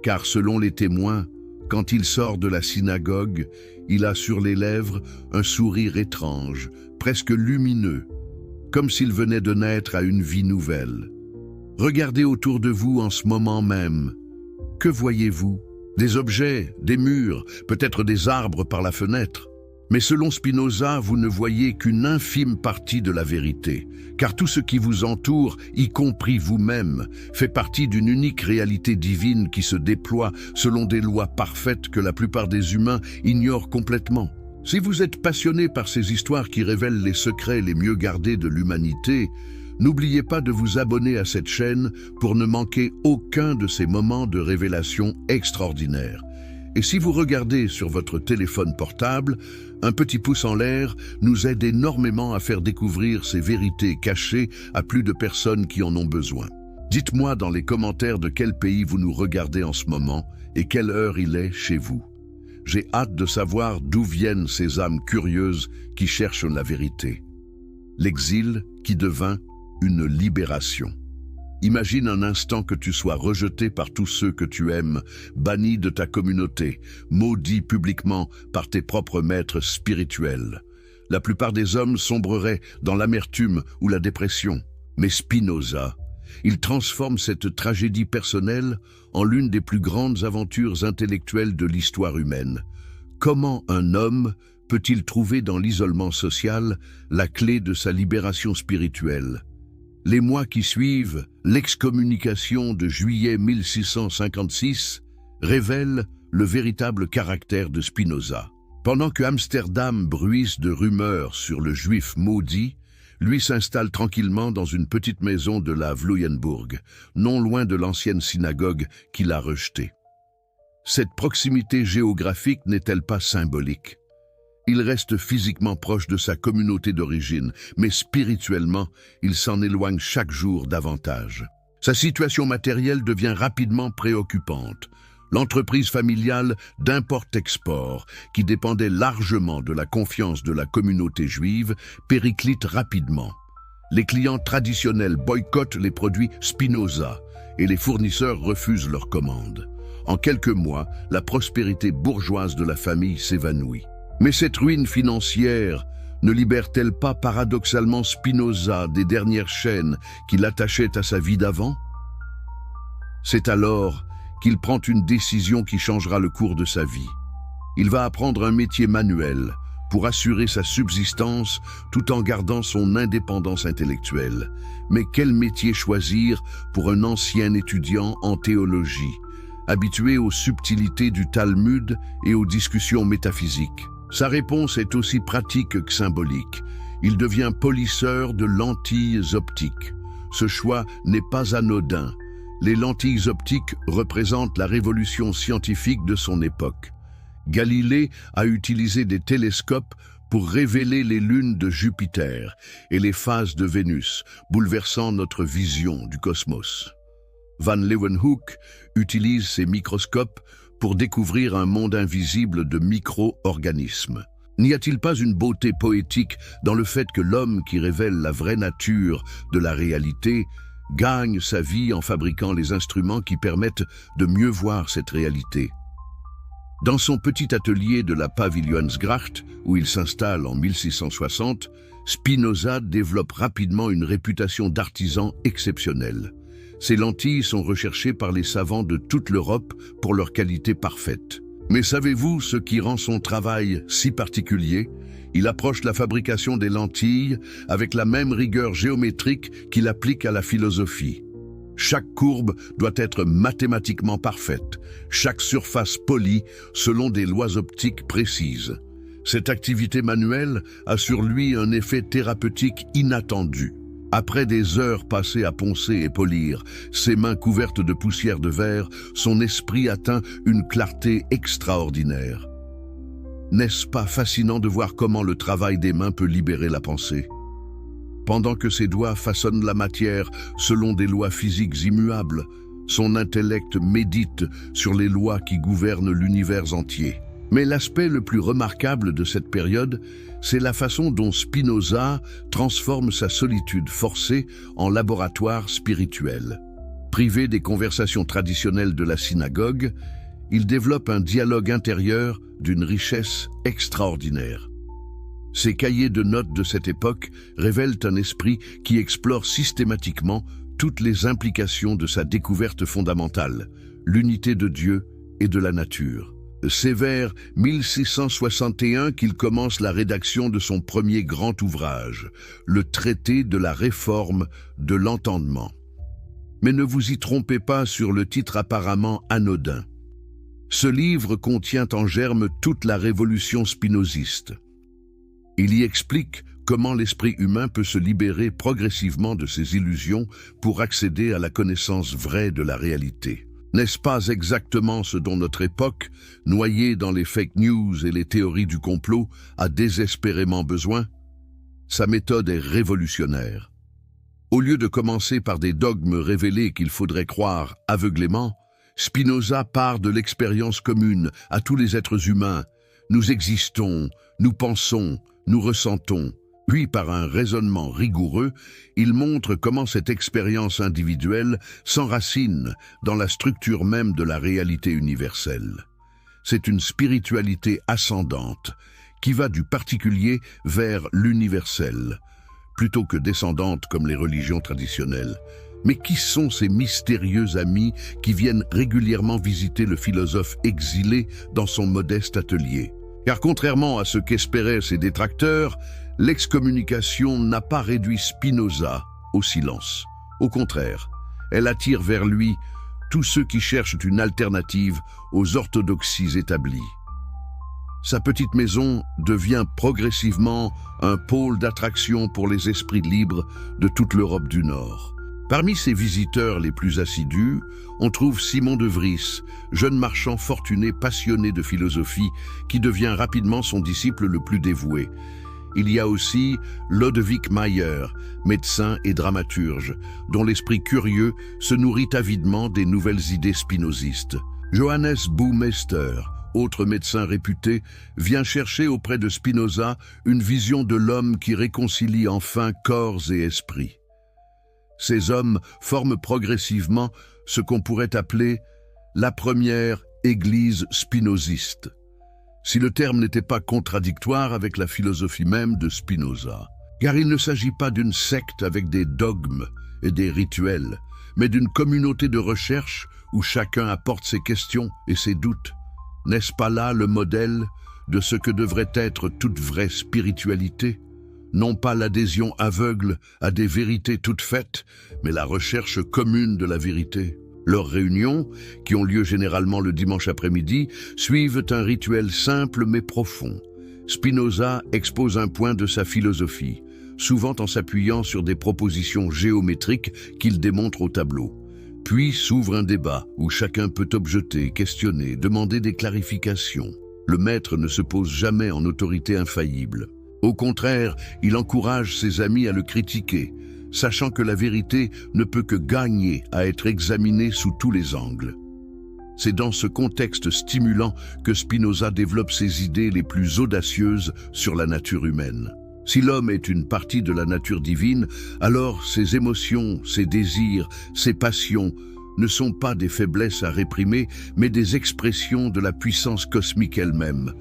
car selon les témoins, quand il sort de la synagogue, il a sur les lèvres un sourire étrange, presque lumineux, comme s'il venait de naître à une vie nouvelle. Regardez autour de vous en ce moment même. Que voyez-vous? Des objets, des murs, peut-être des arbres par la fenêtre. Mais selon Spinoza, vous ne voyez qu'une infime partie de la vérité, car tout ce qui vous entoure, y compris vous-même, fait partie d'une unique réalité divine qui se déploie selon des lois parfaites que la plupart des humains ignorent complètement. Si vous êtes passionné par ces histoires qui révèlent les secrets les mieux gardés de l'humanité, n'oubliez pas de vous abonner à cette chaîne pour ne manquer aucun de ces moments de révélation extraordinaires. Et si vous regardez sur votre téléphone portable, un petit pouce en l'air nous aide énormément à faire découvrir ces vérités cachées à plus de personnes qui en ont besoin. Dites-moi dans les commentaires de quel pays vous nous regardez en ce moment et quelle heure il est chez vous. J'ai hâte de savoir d'où viennent ces âmes curieuses qui cherchent la vérité. L'exil qui devint une libération. Imagine un instant que tu sois rejeté par tous ceux que tu aimes, banni de ta communauté, maudit publiquement par tes propres maîtres spirituels. La plupart des hommes sombreraient dans l'amertume ou la dépression. Mais Spinoza, Il transforme cette tragédie personnelle en l'une des plus grandes aventures intellectuelles de l'histoire humaine. Comment un homme peut-il trouver dans l'isolement social la clé de sa libération spirituelle? Les mois qui suivent, l'excommunication de juillet 1656 révèle le véritable caractère de Spinoza. Pendant que Amsterdam bruisse de rumeurs sur le juif maudit, lui s'installe tranquillement dans une petite maison de la Vloeienburg, non loin de l'ancienne synagogue qu'il a rejetée. Cette proximité géographique n'est-elle pas symbolique? Il reste physiquement proche de sa communauté d'origine, mais spirituellement, il s'en éloigne chaque jour davantage. Sa situation matérielle devient rapidement préoccupante. L'entreprise familiale d'import-export, qui dépendait largement de la confiance de la communauté juive, périclite rapidement. Les clients traditionnels boycottent les produits Spinoza et les fournisseurs refusent leurs commandes. En quelques mois, la prospérité bourgeoise de la famille s'évanouit. Mais cette ruine financière ne libère-t-elle pas paradoxalement Spinoza des dernières chaînes qui l'attachaient à sa vie d'avant? C'est alors qu'il prend une décision qui changera le cours de sa vie. Il va apprendre un métier manuel pour assurer sa subsistance tout en gardant son indépendance intellectuelle. Mais quel métier choisir pour un ancien étudiant en théologie, habitué aux subtilités du Talmud et aux discussions métaphysiques? Sa réponse est aussi pratique que symbolique. Il devient polisseur de lentilles optiques. Ce choix n'est pas anodin. Les lentilles optiques représentent la révolution scientifique de son époque. Galilée a utilisé des télescopes pour révéler les lunes de Jupiter et les phases de Vénus, bouleversant notre vision du cosmos. Van Leeuwenhoek utilise ses microscopes pour découvrir un monde invisible de micro-organismes. N'y a-t-il pas une beauté poétique dans le fait que l'homme qui révèle la vraie nature de la réalité gagne sa vie en fabriquant les instruments qui permettent de mieux voir cette réalité? Dans son petit atelier de la Pavilionsgracht, où il s'installe en 1660, Spinoza développe rapidement une réputation d'artisan exceptionnelle. Ces lentilles sont recherchées par les savants de toute l'Europe pour leur qualité parfaite. Mais savez-vous ce qui rend son travail si particulier? Il approche la fabrication des lentilles avec la même rigueur géométrique qu'il applique à la philosophie. Chaque courbe doit être mathématiquement parfaite, chaque surface polie selon des lois optiques précises. Cette activité manuelle a sur lui un effet thérapeutique inattendu. Après des heures passées à poncer et polir, ses mains couvertes de poussière de verre, son esprit atteint une clarté extraordinaire. N'est-ce pas fascinant de voir comment le travail des mains peut libérer la pensée? Pendant que ses doigts façonnent la matière selon des lois physiques immuables, son intellect médite sur les lois qui gouvernent l'univers entier. Mais l'aspect le plus remarquable de cette période, c'est la façon dont Spinoza transforme sa solitude forcée en laboratoire spirituel. Privé des conversations traditionnelles de la synagogue, il développe un dialogue intérieur d'une richesse extraordinaire. Ces cahiers de notes de cette époque révèlent un esprit qui explore systématiquement toutes les implications de sa découverte fondamentale, l'unité de Dieu et de la nature. C'est vers 1661 qu'il commence la rédaction de son premier grand ouvrage, le traité de la réforme de l'entendement. Mais ne vous y trompez pas sur le titre apparemment anodin. Ce livre contient en germe toute la révolution spinoziste. Il y explique comment l'esprit humain peut se libérer progressivement de ses illusions pour accéder à la connaissance vraie de la réalité. N'est-ce pas exactement ce dont notre époque, noyée dans les fake news et les théories du complot, a désespérément besoin? Sa méthode est révolutionnaire. Au lieu de commencer par des dogmes révélés qu'il faudrait croire aveuglément, Spinoza part de l'expérience commune à tous les êtres humains. Nous existons, nous pensons, nous ressentons. Puis, par un raisonnement rigoureux, il montre comment cette expérience individuelle s'enracine dans la structure même de la réalité universelle. C'est une spiritualité ascendante qui va du particulier vers l'universel, plutôt que descendante comme les religions traditionnelles. Mais qui sont ces mystérieux amis qui viennent régulièrement visiter le philosophe exilé dans son modeste atelier? Car contrairement à ce qu'espéraient ses détracteurs, l'excommunication n'a pas réduit Spinoza au silence. Au contraire, elle attire vers lui tous ceux qui cherchent une alternative aux orthodoxies établies. Sa petite maison devient progressivement un pôle d'attraction pour les esprits libres de toute l'Europe du Nord. Parmi ses visiteurs les plus assidus, on trouve Simon de Vries, jeune marchand fortuné passionné de philosophie qui devient rapidement son disciple le plus dévoué. Il y a aussi Lodewijk Mayer, médecin et dramaturge, dont l'esprit curieux se nourrit avidement des nouvelles idées spinozistes. Johannes Baumeister, autre médecin réputé, vient chercher auprès de Spinoza une vision de l'homme qui réconcilie enfin corps et esprit. Ces hommes forment progressivement ce qu'on pourrait appeler la première église spinoziste, si le terme n'était pas contradictoire avec la philosophie même de Spinoza. Car il ne s'agit pas d'une secte avec des dogmes et des rituels, mais d'une communauté de recherche où chacun apporte ses questions et ses doutes. N'est-ce pas là le modèle de ce que devrait être toute vraie spiritualité? Non pas l'adhésion aveugle à des vérités toutes faites, mais la recherche commune de la vérité. Leurs réunions, qui ont lieu généralement le dimanche après-midi, suivent un rituel simple mais profond. Spinoza expose un point de sa philosophie, souvent en s'appuyant sur des propositions géométriques qu'il démontre au tableau. Puis s'ouvre un débat où chacun peut objecter, questionner, demander des clarifications. Le maître ne se pose jamais en autorité infaillible. Au contraire, il encourage ses amis à le critiquer, sachant que la vérité ne peut que gagner à être examinée sous tous les angles. C'est dans ce contexte stimulant que Spinoza développe ses idées les plus audacieuses sur la nature humaine. Si l'homme est une partie de la nature divine, alors ses émotions, ses désirs, ses passions ne sont pas des faiblesses à réprimer, mais des expressions de la puissance cosmique elle-même.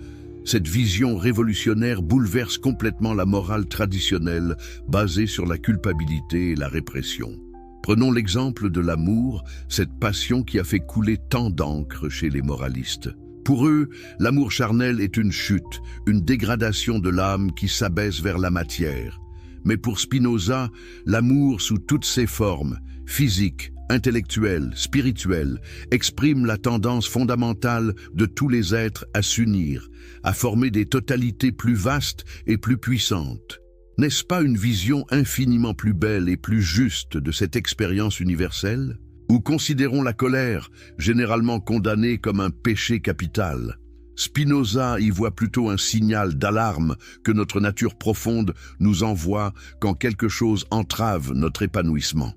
Cette vision révolutionnaire bouleverse complètement la morale traditionnelle basée sur la culpabilité et la répression. Prenons l'exemple de l'amour, cette passion qui a fait couler tant d'encre chez les moralistes. Pour eux, l'amour charnel est une chute, une dégradation de l'âme qui s'abaisse vers la matière. Mais pour Spinoza, l'amour sous toutes ses formes, physiques, intellectuelles, spirituelles, exprime la tendance fondamentale de tous les êtres à s'unir, à former des totalités plus vastes et plus puissantes. N'est-ce pas une vision infiniment plus belle et plus juste de cette expérience universelle? Ou considérons la colère, généralement condamnée comme un péché capital. Spinoza y voit plutôt un signal d'alarme que notre nature profonde nous envoie quand quelque chose entrave notre épanouissement.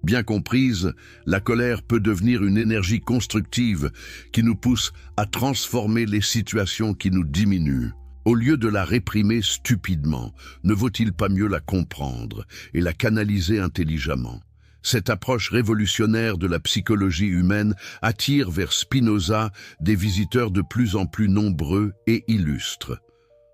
Bien comprise, la colère peut devenir une énergie constructive qui nous pousse à transformer les situations qui nous diminuent. Au lieu de la réprimer stupidement, ne vaut-il pas mieux la comprendre et la canaliser intelligemment? Cette approche révolutionnaire de la psychologie humaine attire vers Spinoza des visiteurs de plus en plus nombreux et illustres.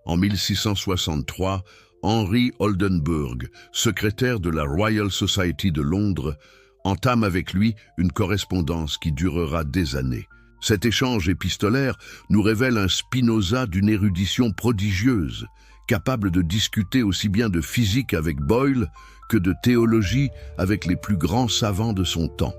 En 1663, Henry Oldenburg, secrétaire de la Royal Society de Londres, entame avec lui une correspondance qui durera des années. Cet échange épistolaire nous révèle un Spinoza d'une érudition prodigieuse, capable de discuter aussi bien de physique avec Boyle que de théologie avec les plus grands savants de son temps.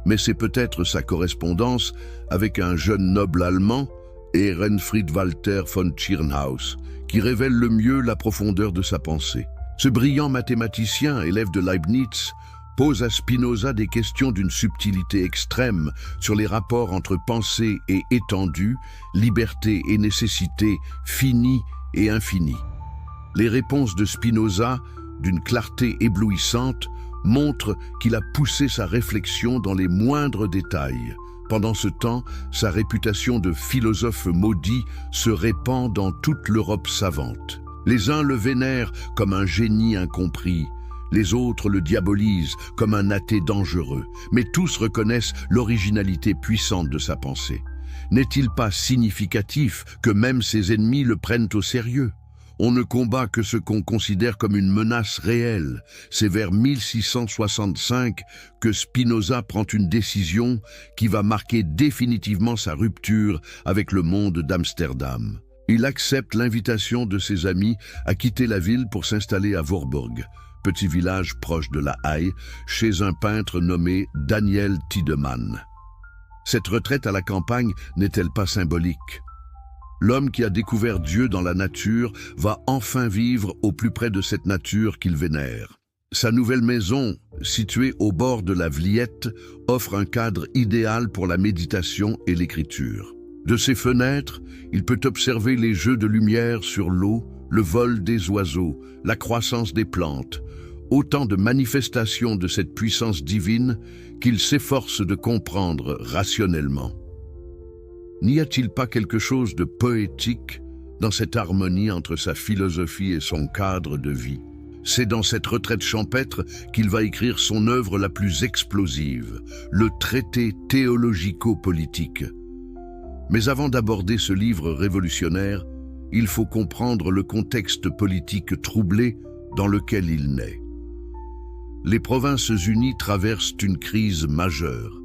Mais c'est peut-être sa correspondance avec un jeune noble allemand, Ehrenfried Walter von Tschirnhaus, qui révèle le mieux la profondeur de sa pensée. Ce brillant mathématicien, élève de Leibniz, pose à Spinoza des questions d'une subtilité extrême sur les rapports entre pensée et étendue, liberté et nécessité, fini et infini. Les réponses de Spinoza, d'une clarté éblouissante, montrent qu'il a poussé sa réflexion dans les moindres détails. Pendant ce temps, sa réputation de philosophe maudit se répand dans toute l'Europe savante. Les uns le vénèrent comme un génie incompris, les autres le diabolisent comme un athée dangereux, mais tous reconnaissent l'originalité puissante de sa pensée. N'est-il pas significatif que même ses ennemis le prennent au sérieux? On ne combat que ce qu'on considère comme une menace réelle. C'est vers 1665 que Spinoza prend une décision qui va marquer définitivement sa rupture avec le monde d'Amsterdam. Il accepte l'invitation de ses amis à quitter la ville pour s'installer à Voorburg, petit village proche de La Haye, chez un peintre nommé Daniel Tiedemann. Cette retraite à la campagne n'est-elle pas symbolique ? L'homme qui a découvert Dieu dans la nature va enfin vivre au plus près de cette nature qu'il vénère. Sa nouvelle maison, située au bord de la Vliet, offre un cadre idéal pour la méditation et l'écriture. De ses fenêtres, il peut observer les jeux de lumière sur l'eau, le vol des oiseaux, la croissance des plantes, autant de manifestations de cette puissance divine qu'il s'efforce de comprendre rationnellement. N'y a-t-il pas quelque chose de poétique dans cette harmonie entre sa philosophie et son cadre de vie? C'est dans cette retraite champêtre qu'il va écrire son œuvre la plus explosive, le traité théologico-politique. Mais avant d'aborder ce livre révolutionnaire, il faut comprendre le contexte politique troublé dans lequel il naît. Les Provinces-Unies traversent une crise majeure.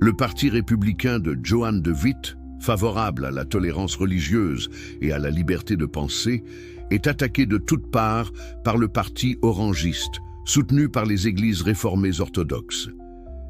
Le parti républicain de Johan de Witt, favorable à la tolérance religieuse et à la liberté de penser, est attaqué de toutes parts par le parti orangiste, soutenu par les églises réformées orthodoxes.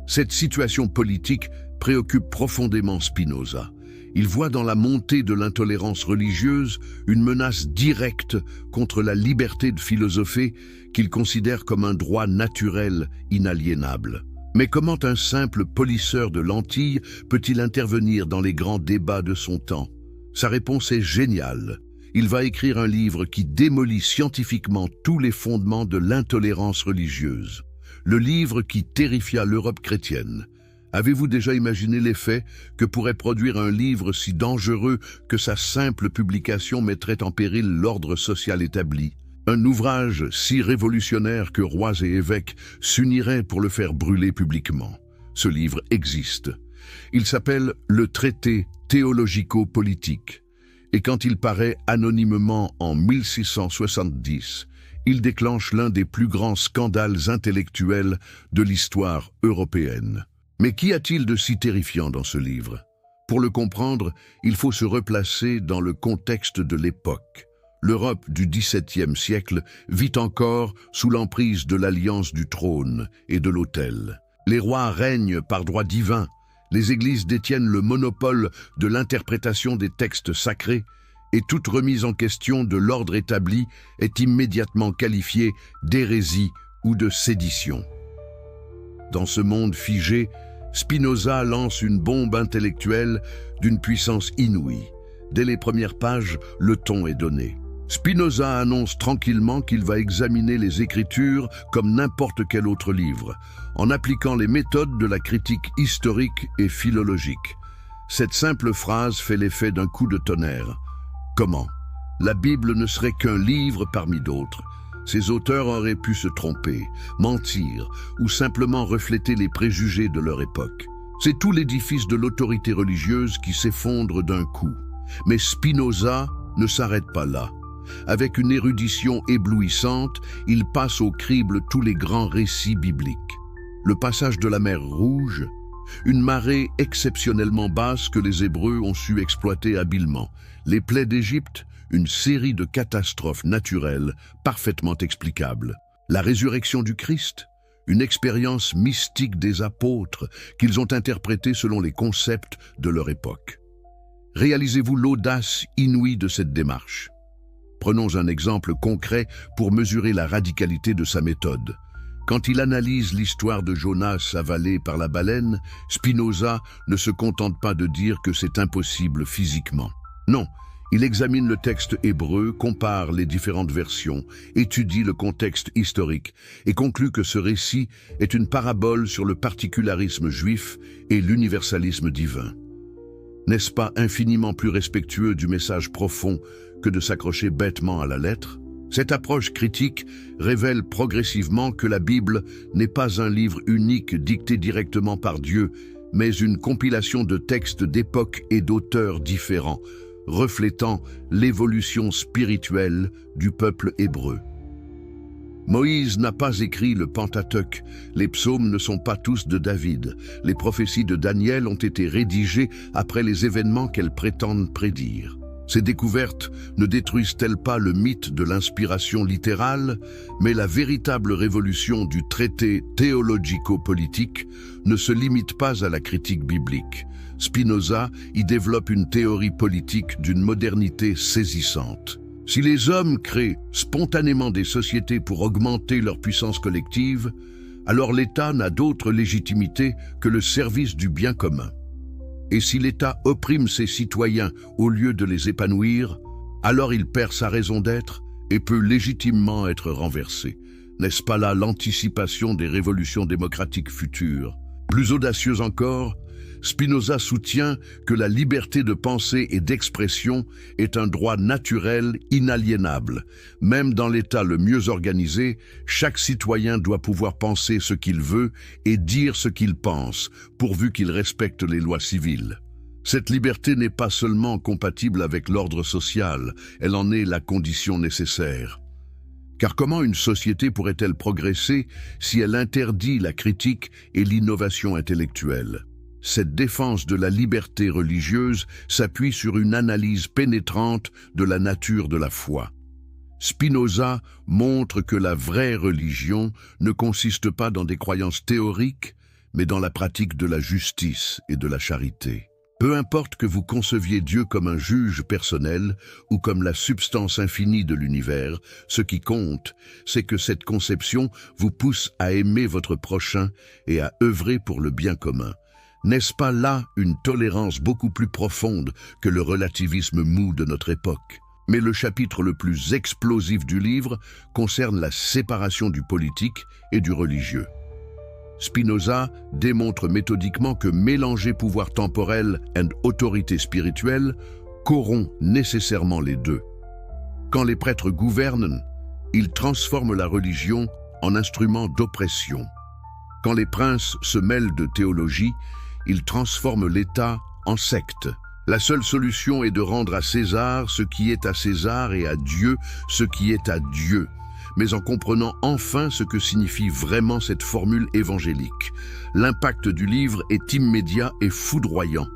Cette situation politique préoccupe profondément Spinoza. Il voit dans la montée de l'intolérance religieuse une menace directe contre la liberté de philosopher qu'il considère comme un droit naturel inaliénable. Mais comment un simple polisseur de lentilles peut-il intervenir dans les grands débats de son temps? Sa réponse est géniale. Il va écrire un livre qui démolit scientifiquement tous les fondements de l'intolérance religieuse. Le livre qui terrifia l'Europe chrétienne. Avez-vous déjà imaginé l'effet que pourrait produire un livre si dangereux que sa simple publication mettrait en péril l'ordre social établi? Un ouvrage si révolutionnaire que rois et évêques s'uniraient pour le faire brûler publiquement. Ce livre existe. Il s'appelle le traité théologico-politique. Et quand il paraît anonymement en 1670, il déclenche l'un des plus grands scandales intellectuels de l'histoire européenne. Mais qu'y a-t-il de si terrifiant dans ce livre? Pour le comprendre, il faut se replacer dans le contexte de l'époque. L'Europe du XVIIe siècle vit encore sous l'emprise de l'alliance du trône et de l'autel. Les rois règnent par droit divin, les églises détiennent le monopole de l'interprétation des textes sacrés, et toute remise en question de l'ordre établi est immédiatement qualifiée d'hérésie ou de sédition. Dans ce monde figé, Spinoza lance une bombe intellectuelle d'une puissance inouïe. Dès les premières pages, le ton est donné. Spinoza annonce tranquillement qu'il va examiner les Écritures comme n'importe quel autre livre, en appliquant les méthodes de la critique historique et philologique. Cette simple phrase fait l'effet d'un coup de tonnerre. Comment? La Bible ne serait qu'un livre parmi d'autres. Ses auteurs auraient pu se tromper, mentir ou simplement refléter les préjugés de leur époque. C'est tout l'édifice de l'autorité religieuse qui s'effondre d'un coup. Mais Spinoza ne s'arrête pas là. Avec une érudition éblouissante, il passe au crible tous les grands récits bibliques. Le passage de la mer Rouge, une marée exceptionnellement basse que les Hébreux ont su exploiter habilement. Les plaies d'Égypte, une série de catastrophes naturelles parfaitement explicables. La résurrection du Christ, une expérience mystique des apôtres qu'ils ont interprétée selon les concepts de leur époque. Réalisez-vous l'audace inouïe de cette démarche. Prenons un exemple concret pour mesurer la radicalité de sa méthode. Quand il analyse l'histoire de Jonas avalé par la baleine, Spinoza ne se contente pas de dire que c'est impossible physiquement. Non, il examine le texte hébreu, compare les différentes versions, étudie le contexte historique et conclut que ce récit est une parabole sur le particularisme juif et l'universalisme divin. N'est-ce pas infiniment plus respectueux du message profond que de s'accrocher bêtement à la lettre? Cette approche critique révèle progressivement que la Bible n'est pas un livre unique dicté directement par Dieu, mais une compilation de textes d'époques et d'auteurs différents, reflétant l'évolution spirituelle du peuple hébreu. Moïse n'a pas écrit le Pentateuque, les psaumes ne sont pas tous de David, les prophéties de Daniel ont été rédigées après les événements qu'elles prétendent prédire. Ces découvertes ne détruisent-elles pas le mythe de l'inspiration littérale, mais la véritable révolution du traité théologico-politique ne se limite pas à la critique biblique. Spinoza y développe une théorie politique d'une modernité saisissante. Si les hommes créent spontanément des sociétés pour augmenter leur puissance collective, alors l'État n'a d'autre légitimité que le service du bien commun. Et si l'État opprime ses citoyens au lieu de les épanouir, alors il perd sa raison d'être et peut légitimement être renversé. N'est-ce pas là l'anticipation des révolutions démocratiques futures? Plus audacieux encore, Spinoza soutient que la liberté de pensée et d'expression est un droit naturel inaliénable. Même dans l'État le mieux organisé, chaque citoyen doit pouvoir penser ce qu'il veut et dire ce qu'il pense, pourvu qu'il respecte les lois civiles. Cette liberté n'est pas seulement compatible avec l'ordre social, elle en est la condition nécessaire. Car comment une société pourrait-elle progresser si elle interdit la critique et l'innovation intellectuelle? Cette défense de la liberté religieuse s'appuie sur une analyse pénétrante de la nature de la foi. Spinoza montre que la vraie religion ne consiste pas dans des croyances théoriques, mais dans la pratique de la justice et de la charité. Peu importe que vous conceviez Dieu comme un juge personnel ou comme la substance infinie de l'univers, ce qui compte, c'est que cette conception vous pousse à aimer votre prochain et à œuvrer pour le bien commun. N'est-ce pas là une tolérance beaucoup plus profonde que le relativisme mou de notre époque? Mais le chapitre le plus explosif du livre concerne la séparation du politique et du religieux. Spinoza démontre méthodiquement que mélanger pouvoir temporel et autorité spirituelle corrompt nécessairement les deux. Quand les prêtres gouvernent, ils transforment la religion en instrument d'oppression. Quand les princes se mêlent de théologie, ils transforment l'État en secte. La seule solution est de rendre à César ce qui est à César et à Dieu ce qui est à Dieu, mais en comprenant enfin ce que signifie vraiment cette formule évangélique. L'impact du livre est immédiat et foudroyant.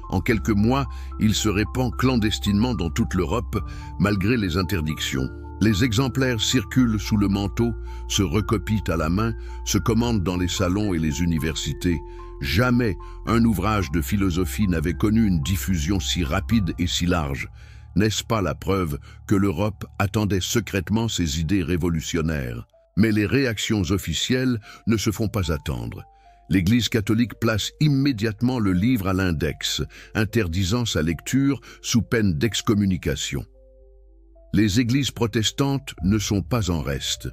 En quelques mois, il se répand clandestinement dans toute l'Europe, malgré les interdictions. Les exemplaires circulent sous le manteau, se recopient à la main, se commandent dans les salons et les universités. Jamais un ouvrage de philosophie n'avait connu une diffusion si rapide et si large. N'est-ce pas la preuve que l'Europe attendait secrètement ces idées révolutionnaires? Mais les réactions officielles ne se font pas attendre. L'Église catholique place immédiatement le livre à l'index, interdisant sa lecture sous peine d'excommunication. Les églises protestantes ne sont pas en reste.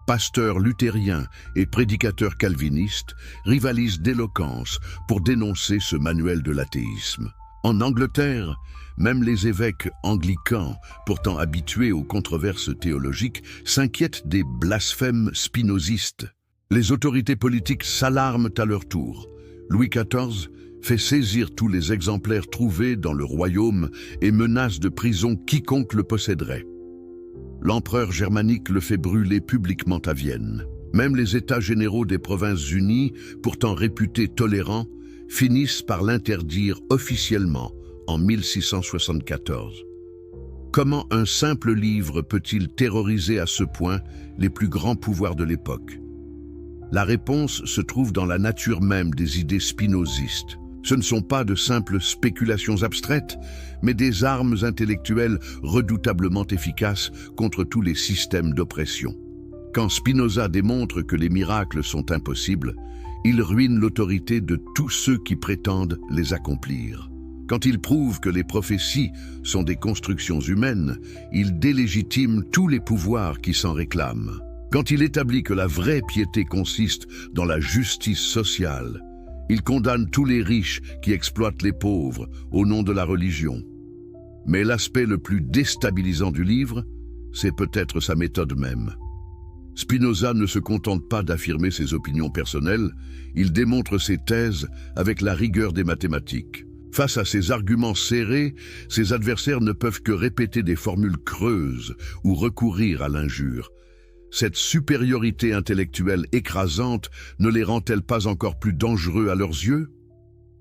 Pasteurs luthériens et prédicateurs calvinistes rivalisent d'éloquence pour dénoncer ce manuel de l'athéisme. En Angleterre, même les évêques anglicans, pourtant habitués aux controverses théologiques, s'inquiètent des blasphèmes spinozistes. Les autorités politiques s'alarment à leur tour. Louis XIV fait saisir tous les exemplaires trouvés dans le royaume et menace de prison quiconque le posséderait. L'empereur germanique le fait brûler publiquement à Vienne. Même les États généraux des Provinces-Unies, pourtant réputés tolérants, finissent par l'interdire officiellement en 1674. Comment un simple livre peut-il terroriser à ce point les plus grands pouvoirs de l'époque? La réponse se trouve dans la nature même des idées spinozistes. Ce ne sont pas de simples spéculations abstraites, mais des armes intellectuelles redoutablement efficaces contre tous les systèmes d'oppression. Quand Spinoza démontre que les miracles sont impossibles, il ruine l'autorité de tous ceux qui prétendent les accomplir. Quand il prouve que les prophéties sont des constructions humaines, il délégitime tous les pouvoirs qui s'en réclament. Quand il établit que la vraie piété consiste dans la justice sociale, il condamne tous les riches qui exploitent les pauvres au nom de la religion. Mais l'aspect le plus déstabilisant du livre, c'est peut-être sa méthode même. Spinoza ne se contente pas d'affirmer ses opinions personnelles, il démontre ses thèses avec la rigueur des mathématiques. Face à ces arguments serrés, ses adversaires ne peuvent que répéter des formules creuses ou recourir à l'injure. Cette supériorité intellectuelle écrasante ne les rend-elle pas encore plus dangereux à leurs yeux?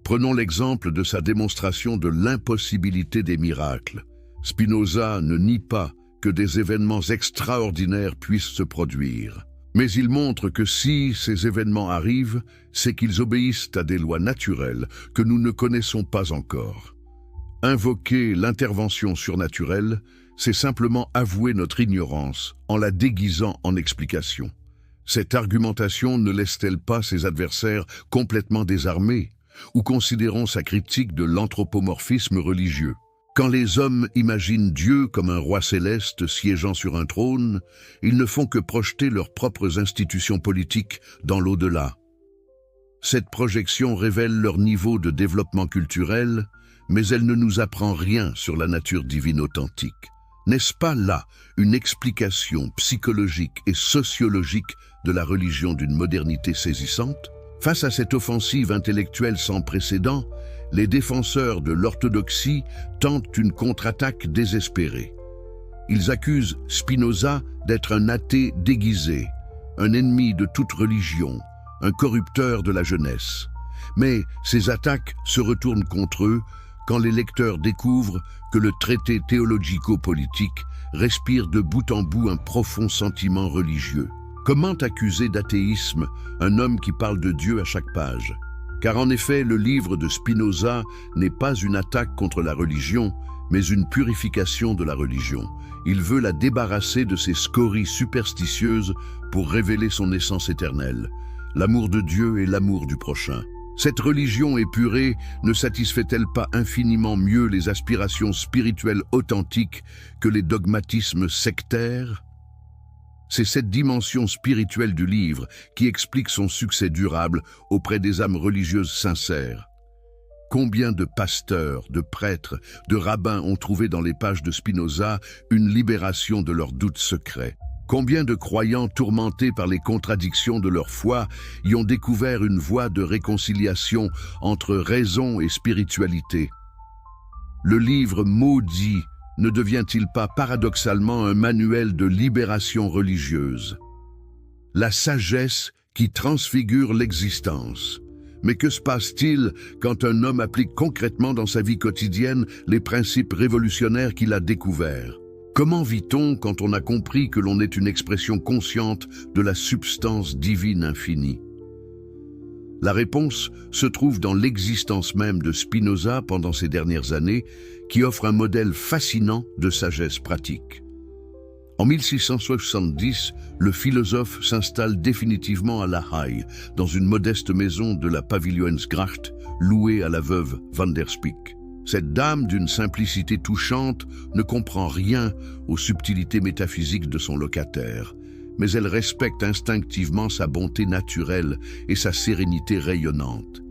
Prenons l'exemple de sa démonstration de l'impossibilité des miracles. Spinoza ne nie pas que des événements extraordinaires puissent se produire. Mais il montre que si ces événements arrivent, c'est qu'ils obéissent à des lois naturelles que nous ne connaissons pas encore. Invoquer l'intervention surnaturelle, c'est simplement avouer notre ignorance en la déguisant en explication. Cette argumentation ne laisse-t-elle pas ses adversaires complètement désarmés ou considérons sa critique de l'anthropomorphisme religieux? Quand les hommes imaginent Dieu comme un roi céleste siégeant sur un trône, ils ne font que projeter leurs propres institutions politiques dans l'au-delà. Cette projection révèle leur niveau de développement culturel, mais elle ne nous apprend rien sur la nature divine authentique. N'est-ce pas là une explication psychologique et sociologique de la religion d'une modernité saisissante? Face à cette offensive intellectuelle sans précédent, les défenseurs de l'orthodoxie tentent une contre-attaque désespérée. Ils accusent Spinoza d'être un athée déguisé, un ennemi de toute religion, un corrupteur de la jeunesse. Mais ces attaques se retournent contre eux quand les lecteurs découvrent que le traité théologico-politique respire de bout en bout un profond sentiment religieux. Comment accuser d'athéisme un homme qui parle de Dieu à chaque page? Car en effet, le livre de Spinoza n'est pas une attaque contre la religion, mais une purification de la religion. Il veut la débarrasser de ses scories superstitieuses pour révéler son essence éternelle, l'amour de Dieu et l'amour du prochain. Cette religion épurée ne satisfait-elle pas infiniment mieux les aspirations spirituelles authentiques que les dogmatismes sectaires? C'est cette dimension spirituelle du livre qui explique son succès durable auprès des âmes religieuses sincères. Combien de pasteurs, de prêtres, de rabbins ont trouvé dans les pages de Spinoza une libération de leurs doutes secrets? Combien de croyants tourmentés par les contradictions de leur foi y ont découvert une voie de réconciliation entre raison et spiritualité? Le livre maudit ne devient-il pas paradoxalement un manuel de libération religieuse? La sagesse qui transfigure l'existence. Mais que se passe-t-il quand un homme applique concrètement dans sa vie quotidienne les principes révolutionnaires qu'il a découverts? Comment vit-on quand on a compris que l'on est une expression consciente de la substance divine infinie? La réponse se trouve dans l'existence même de Spinoza pendant ces dernières années, qui offre un modèle fascinant de sagesse pratique. En 1670, le philosophe s'installe définitivement à La Haye, dans une modeste maison de la Pavilionsgracht, louée à la veuve Van der Spyk. Cette dame d'une simplicité touchante ne comprend rien aux subtilités métaphysiques de son locataire, mais elle respecte instinctivement sa bonté naturelle et sa sérénité rayonnante.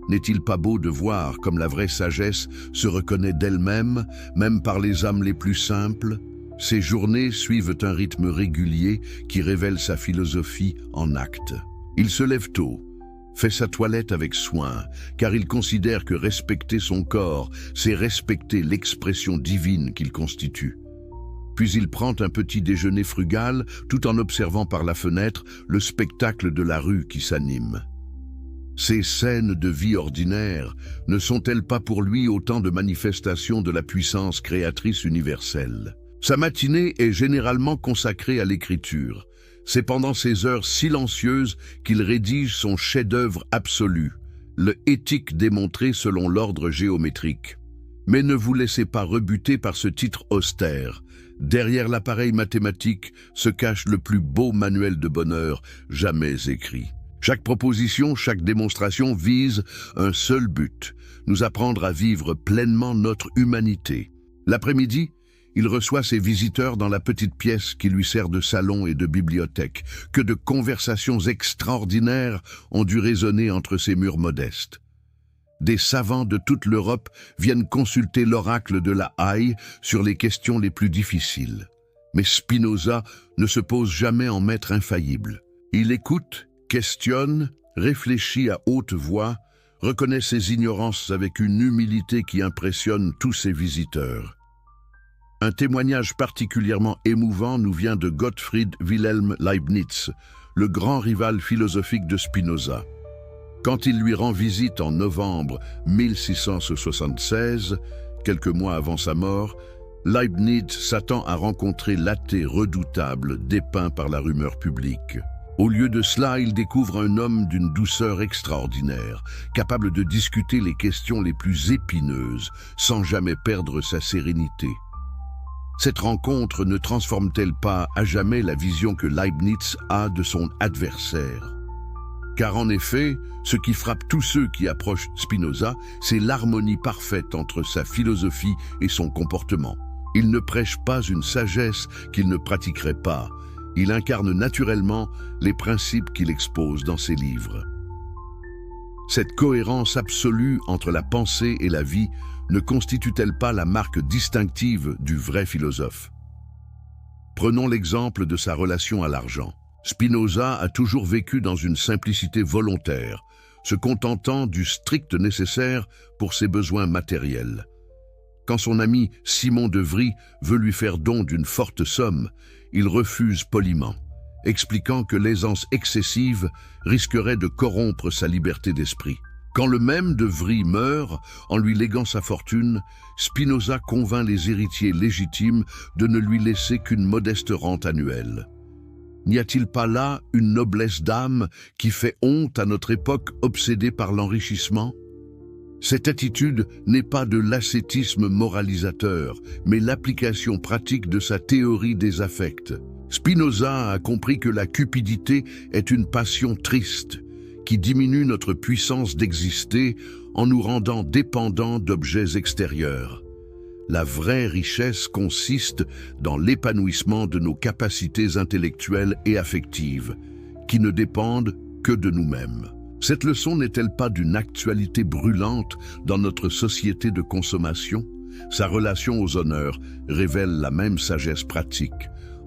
N'est-il pas beau de voir comme la vraie sagesse se reconnaît d'elle-même, même par les âmes les plus simples? Ses journées suivent un rythme régulier qui révèle sa philosophie en actes. Il se lève tôt, fait sa toilette avec soin, car il considère que respecter son corps, c'est respecter l'expression divine qu'il constitue. Puis il prend un petit déjeuner frugal, tout en observant par la fenêtre le spectacle de la rue qui s'anime. Ces scènes de vie ordinaire ne sont-elles pas pour lui autant de manifestations de la puissance créatrice universelle? Sa matinée est généralement consacrée à l'écriture. C'est pendant ces heures silencieuses qu'il rédige son chef-d'œuvre absolu, le Éthique démontré selon l'ordre géométrique. Mais ne vous laissez pas rebuter par ce titre austère. Derrière l'appareil mathématique se cache le plus beau manuel de bonheur jamais écrit. Chaque proposition, chaque démonstration vise un seul but, nous apprendre à vivre pleinement notre humanité. L'après-midi, il reçoit ses visiteurs dans la petite pièce qui lui sert de salon et de bibliothèque. Que de conversations extraordinaires ont dû résonner entre ces murs modestes. Des savants de toute l'Europe viennent consulter l'oracle de La Haye sur les questions les plus difficiles. Mais Spinoza ne se pose jamais en maître infaillible. Il écoute, questionne, réfléchit à haute voix, reconnaît ses ignorances avec une humilité qui impressionne tous ses visiteurs. Un témoignage particulièrement émouvant nous vient de Gottfried Wilhelm Leibniz, le grand rival philosophique de Spinoza. Quand il lui rend visite en novembre 1676, quelques mois avant sa mort, Leibniz s'attend à rencontrer l'athée redoutable dépeint par la rumeur publique. Au lieu de cela, il découvre un homme d'une douceur extraordinaire, capable de discuter les questions les plus épineuses, sans jamais perdre sa sérénité. Cette rencontre ne transforme-t-elle pas à jamais la vision que Leibniz a de son adversaire? Car en effet, ce qui frappe tous ceux qui approchent Spinoza, c'est l'harmonie parfaite entre sa philosophie et son comportement. Il ne prêche pas une sagesse qu'il ne pratiquerait pas. Il incarne naturellement les principes qu'il expose dans ses livres. Cette cohérence absolue entre la pensée et la vie ne constitue-t-elle pas la marque distinctive du vrai philosophe? Prenons l'exemple de sa relation à l'argent. Spinoza a toujours vécu dans une simplicité volontaire, se contentant du strict nécessaire pour ses besoins matériels. Quand son ami Simon de Vries veut lui faire don d'une forte somme, il refuse poliment, expliquant que l'aisance excessive risquerait de corrompre sa liberté d'esprit. Quand le même de Vries meurt, en lui léguant sa fortune, Spinoza convainc les héritiers légitimes de ne lui laisser qu'une modeste rente annuelle. N'y a-t-il pas là une noblesse d'âme qui fait honte à notre époque obsédée par l'enrichissement? Cette attitude n'est pas de l'ascétisme moralisateur, mais l'application pratique de sa théorie des affects. Spinoza a compris que la cupidité est une passion triste, qui diminue notre puissance d'exister en nous rendant dépendants d'objets extérieurs. La vraie richesse consiste dans l'épanouissement de nos capacités intellectuelles et affectives, qui ne dépendent que de nous-mêmes. Cette leçon n'est-elle pas d'une actualité brûlante dans notre société de consommation? Sa relation aux honneurs révèle la même sagesse pratique.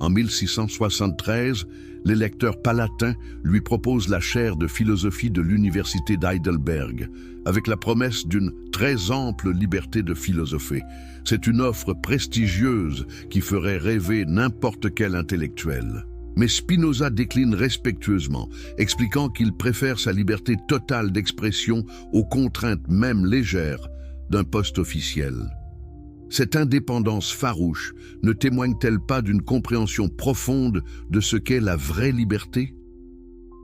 En 1673, l'électeur palatin lui propose la chaire de philosophie de l'université d'Heidelberg, avec la promesse d'une très ample liberté de philosopher. C'est une offre prestigieuse qui ferait rêver n'importe quel intellectuel. Mais Spinoza décline respectueusement, expliquant qu'il préfère sa liberté totale d'expression aux contraintes même légères d'un poste officiel. Cette indépendance farouche ne témoigne-t-elle pas d'une compréhension profonde de ce qu'est la vraie liberté?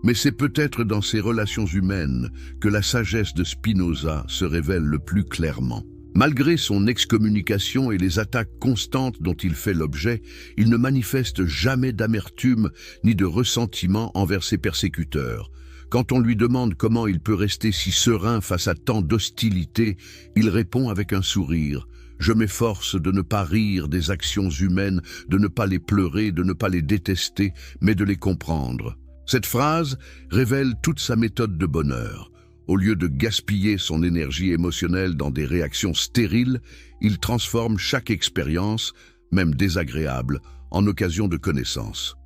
Mais c'est peut-être dans ses relations humaines que la sagesse de Spinoza se révèle le plus clairement. Malgré son excommunication et les attaques constantes dont il fait l'objet, il ne manifeste jamais d'amertume ni de ressentiment envers ses persécuteurs. Quand on lui demande comment il peut rester si serein face à tant d'hostilité, il répond avec un sourire. Je m'efforce de ne pas rire des actions humaines, de ne pas les pleurer, de ne pas les détester, mais de les comprendre. Cette phrase révèle toute sa méthode de bonheur. Au lieu de gaspiller son énergie émotionnelle dans des réactions stériles, il transforme chaque expérience, même désagréable, en occasion de connaissance.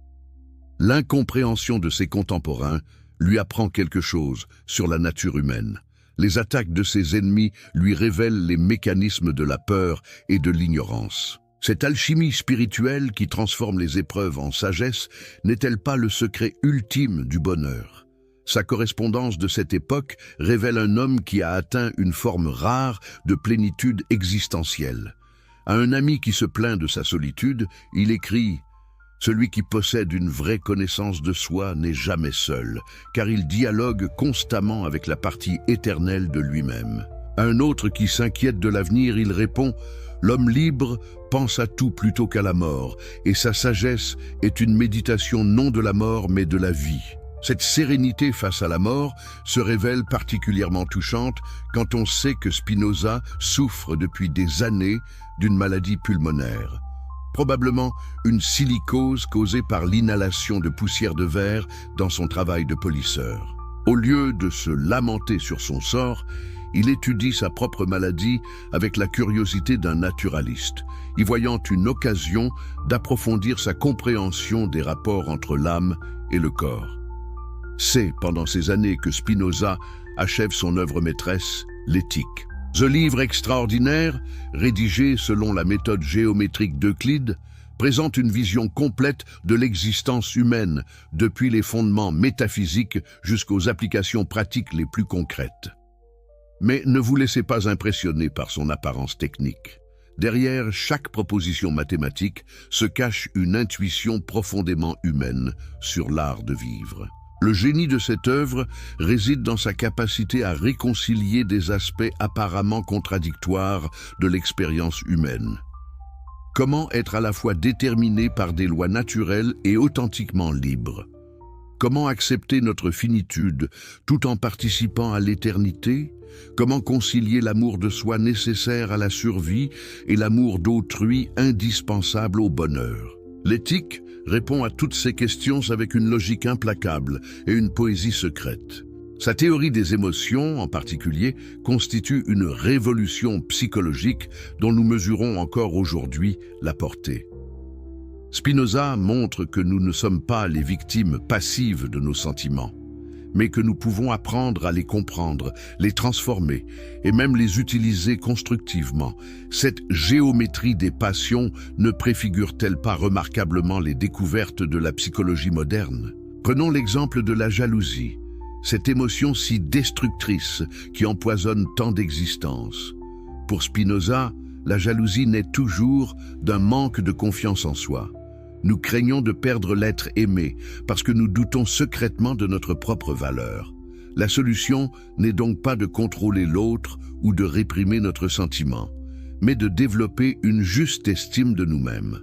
L'incompréhension de ses contemporains lui apprend quelque chose sur la nature humaine. Les attaques de ses ennemis lui révèlent les mécanismes de la peur et de l'ignorance. Cette alchimie spirituelle qui transforme les épreuves en sagesse n'est-elle pas le secret ultime du bonheur? Sa correspondance de cette époque révèle un homme qui a atteint une forme rare de plénitude existentielle. À un ami qui se plaint de sa solitude, il écrit « Celui qui possède une vraie connaissance de soi n'est jamais seul, car il dialogue constamment avec la partie éternelle de lui-même. » À un autre qui s'inquiète de l'avenir, il répond « L'homme libre pense à tout plutôt qu'à la mort, et sa sagesse est une méditation non de la mort mais de la vie. » Cette sérénité face à la mort se révèle particulièrement touchante quand on sait que Spinoza souffre depuis des années d'une maladie pulmonaire. Probablement une silicose causée par l'inhalation de poussière de verre dans son travail de polisseur. Au lieu de se lamenter sur son sort, il étudie sa propre maladie avec la curiosité d'un naturaliste, y voyant une occasion d'approfondir sa compréhension des rapports entre l'âme et le corps. C'est pendant ces années que Spinoza achève son œuvre maîtresse, l'Éthique. Ce livre extraordinaire, rédigé selon la méthode géométrique d'Euclide, présente une vision complète de l'existence humaine, depuis les fondements métaphysiques jusqu'aux applications pratiques les plus concrètes. Mais ne vous laissez pas impressionner par son apparence technique. Derrière chaque proposition mathématique se cache une intuition profondément humaine sur l'art de vivre. Le génie de cette œuvre réside dans sa capacité à réconcilier des aspects apparemment contradictoires de l'expérience humaine. Comment être à la fois déterminé par des lois naturelles et authentiquement libre? Comment accepter notre finitude tout en participant à l'éternité? Comment concilier l'amour de soi nécessaire à la survie et l'amour d'autrui indispensable au bonheur? L'éthique répond à toutes ces questions avec une logique implacable et une poésie secrète. Sa théorie des émotions, en particulier, constitue une révolution psychologique dont nous mesurons encore aujourd'hui la portée. Spinoza montre que nous ne sommes pas les victimes passives de nos sentiments, mais que nous pouvons apprendre à les comprendre, les transformer et même les utiliser constructivement. Cette géométrie des passions ne préfigure-t-elle pas remarquablement les découvertes de la psychologie moderne? Prenons l'exemple de la jalousie, cette émotion si destructrice qui empoisonne tant d'existences. Pour Spinoza, la jalousie naît toujours d'un manque de confiance en soi. Nous craignons de perdre l'être aimé parce que nous doutons secrètement de notre propre valeur. La solution n'est donc pas de contrôler l'autre ou de réprimer notre sentiment, mais de développer une juste estime de nous-mêmes.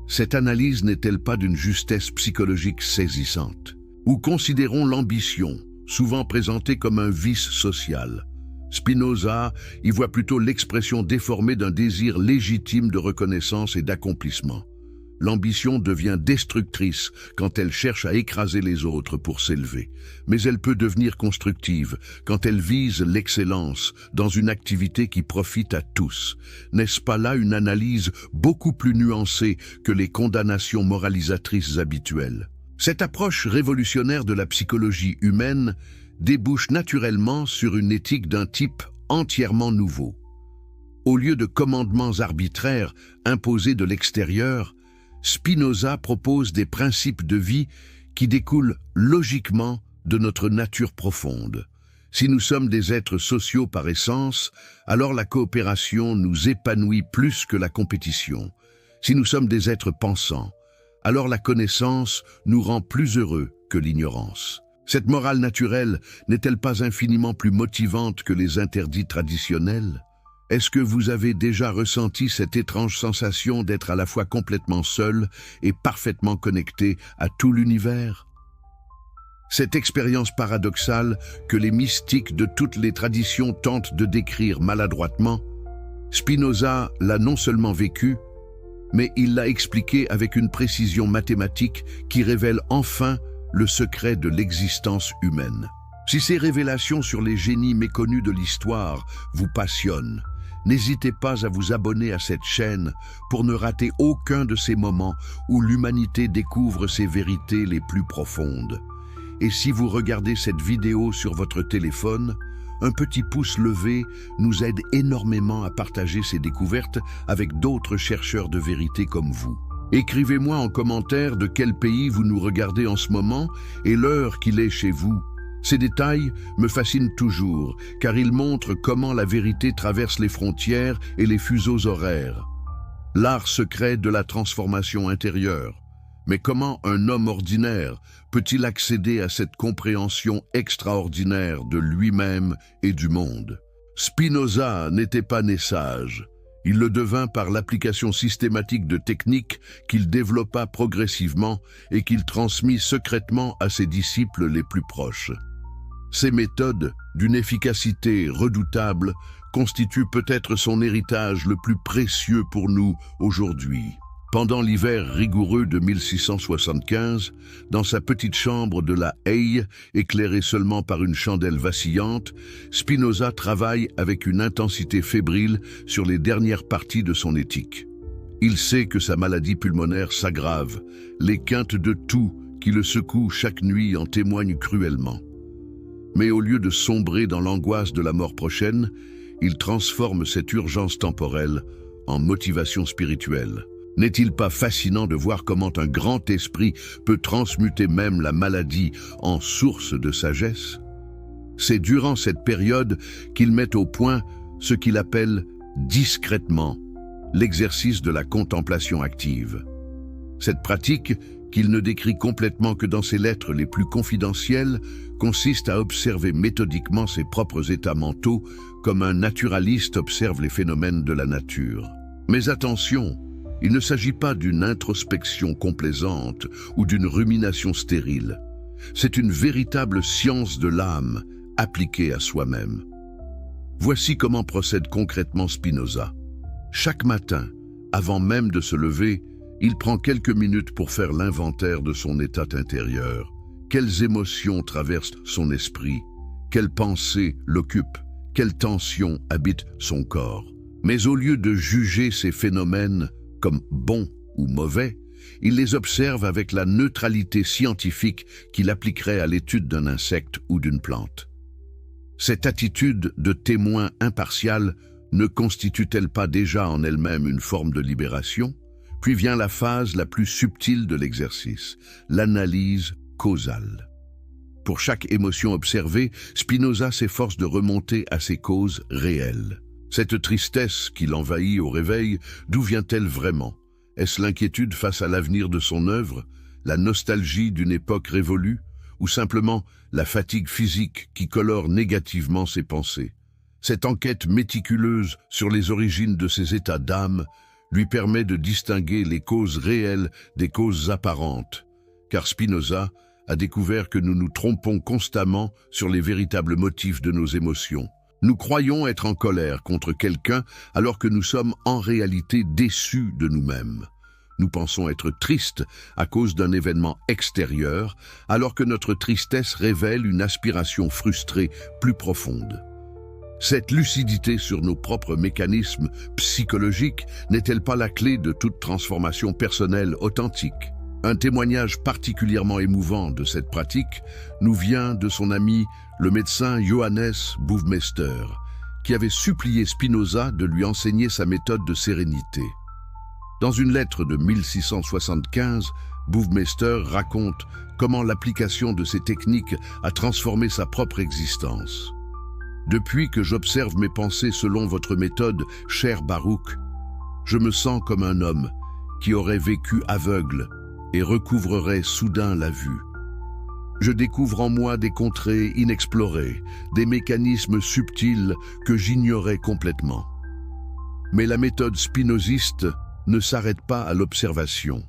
Cette analyse n'est-elle pas d'une justesse psychologique saisissante? Ou considérons l'ambition, souvent présentée comme un vice social. Spinoza y voit plutôt l'expression déformée d'un désir légitime de reconnaissance et d'accomplissement. L'ambition devient destructrice quand elle cherche à écraser les autres pour s'élever, mais elle peut devenir constructive quand elle vise l'excellence dans une activité qui profite à tous. N'est-ce pas là une analyse beaucoup plus nuancée que les condamnations moralisatrices habituelles? Cette approche révolutionnaire de la psychologie humaine débouche naturellement sur une éthique d'un type entièrement nouveau. Au lieu de commandements arbitraires imposés de l'extérieur, Spinoza propose des principes de vie qui découlent logiquement de notre nature profonde. Si nous sommes des êtres sociaux par essence, alors la coopération nous épanouit plus que la compétition. Si nous sommes des êtres pensants, alors la connaissance nous rend plus heureux que l'ignorance. Cette morale naturelle n'est-elle pas infiniment plus motivante que les interdits traditionnels? Est-ce que vous avez déjà ressenti cette étrange sensation d'être à la fois complètement seul et parfaitement connecté à tout l'univers? Cette expérience paradoxale que les mystiques de toutes les traditions tentent de décrire maladroitement, Spinoza l'a non seulement vécue, mais il l'a expliquée avec une précision mathématique qui révèle enfin le secret de l'existence humaine. Si ces révélations sur les génies méconnus de l'histoire vous passionnent, n'hésitez pas à vous abonner à cette chaîne pour ne rater aucun de ces moments où l'humanité découvre ses vérités les plus profondes. Et si vous regardez cette vidéo sur votre téléphone, un petit pouce levé nous aide énormément à partager ces découvertes avec d'autres chercheurs de vérité comme vous. Écrivez-moi en commentaire de quel pays vous nous regardez en ce moment et l'heure qu'il est chez vous. Ces détails me fascinent toujours, car ils montrent comment la vérité traverse les frontières et les fuseaux horaires. L'art secret de la transformation intérieure. Mais comment un homme ordinaire peut-il accéder à cette compréhension extraordinaire de lui-même et du monde? Spinoza n'était pas né sage. Il le devint par l'application systématique de techniques qu'il développa progressivement et qu'il transmit secrètement à ses disciples les plus proches. Ces méthodes, d'une efficacité redoutable, constituent peut-être son héritage le plus précieux pour nous aujourd'hui. Pendant l'hiver rigoureux de 1675, dans sa petite chambre de La Haye, éclairée seulement par une chandelle vacillante, Spinoza travaille avec une intensité fébrile sur les dernières parties de son éthique. Il sait que sa maladie pulmonaire s'aggrave, les quintes de toux qui le secouent chaque nuit en témoignent cruellement. Mais au lieu de sombrer dans l'angoisse de la mort prochaine, il transforme cette urgence temporelle en motivation spirituelle. N'est-il pas fascinant de voir comment un grand esprit peut transmuter même la maladie en source de sagesse? C'est durant cette période qu'il met au point ce qu'il appelle discrètement l'exercice de la contemplation active. Cette pratique, qu'il ne décrit complètement que dans ses lettres les plus confidentielles, consiste à observer méthodiquement ses propres états mentaux comme un naturaliste observe les phénomènes de la nature. Mais attention, il ne s'agit pas d'une introspection complaisante ou d'une rumination stérile. C'est une véritable science de l'âme appliquée à soi-même. Voici comment procède concrètement Spinoza. Chaque matin, avant même de se lever, il prend quelques minutes pour faire l'inventaire de son état intérieur. Quelles émotions traversent son esprit? Quelles pensées l'occupent? Quelles tensions habitent son corps? Mais au lieu de juger ces phénomènes comme bons ou mauvais, il les observe avec la neutralité scientifique qu'il appliquerait à l'étude d'un insecte ou d'une plante. Cette attitude de témoin impartial ne constitue-t-elle pas déjà en elle-même une forme de libération? Puis vient la phase la plus subtile de l'exercice, l'analyse causale. Pour chaque émotion observée, Spinoza s'efforce de remonter à ses causes réelles. Cette tristesse qui l'envahit au réveil, d'où vient-elle vraiment? Est-ce l'inquiétude face à l'avenir de son œuvre, la nostalgie d'une époque révolue, ou simplement la fatigue physique qui colore négativement ses pensées? Cette enquête méticuleuse sur les origines de ses états d'âme lui permet de distinguer les causes réelles des causes apparentes, car Spinoza a découvert que nous nous trompons constamment sur les véritables motifs de nos émotions. Nous croyons être en colère contre quelqu'un alors que nous sommes en réalité déçus de nous-mêmes. Nous pensons être tristes à cause d'un événement extérieur alors que notre tristesse révèle une aspiration frustrée plus profonde. Cette lucidité sur nos propres mécanismes psychologiques n'est-elle pas la clé de toute transformation personnelle authentique? Un témoignage particulièrement émouvant de cette pratique nous vient de son ami, le médecin Johannes Baumeister, qui avait supplié Spinoza de lui enseigner sa méthode de sérénité. Dans une lettre de 1675, Baumeister raconte comment l'application de ces techniques a transformé sa propre existence. Depuis que j'observe mes pensées selon votre méthode, cher Baruch, je me sens comme un homme qui aurait vécu aveugle et recouvrerait soudain la vue. Je découvre en moi des contrées inexplorées, des mécanismes subtils que j'ignorais complètement. Mais la méthode spinoziste ne s'arrête pas à l'observation.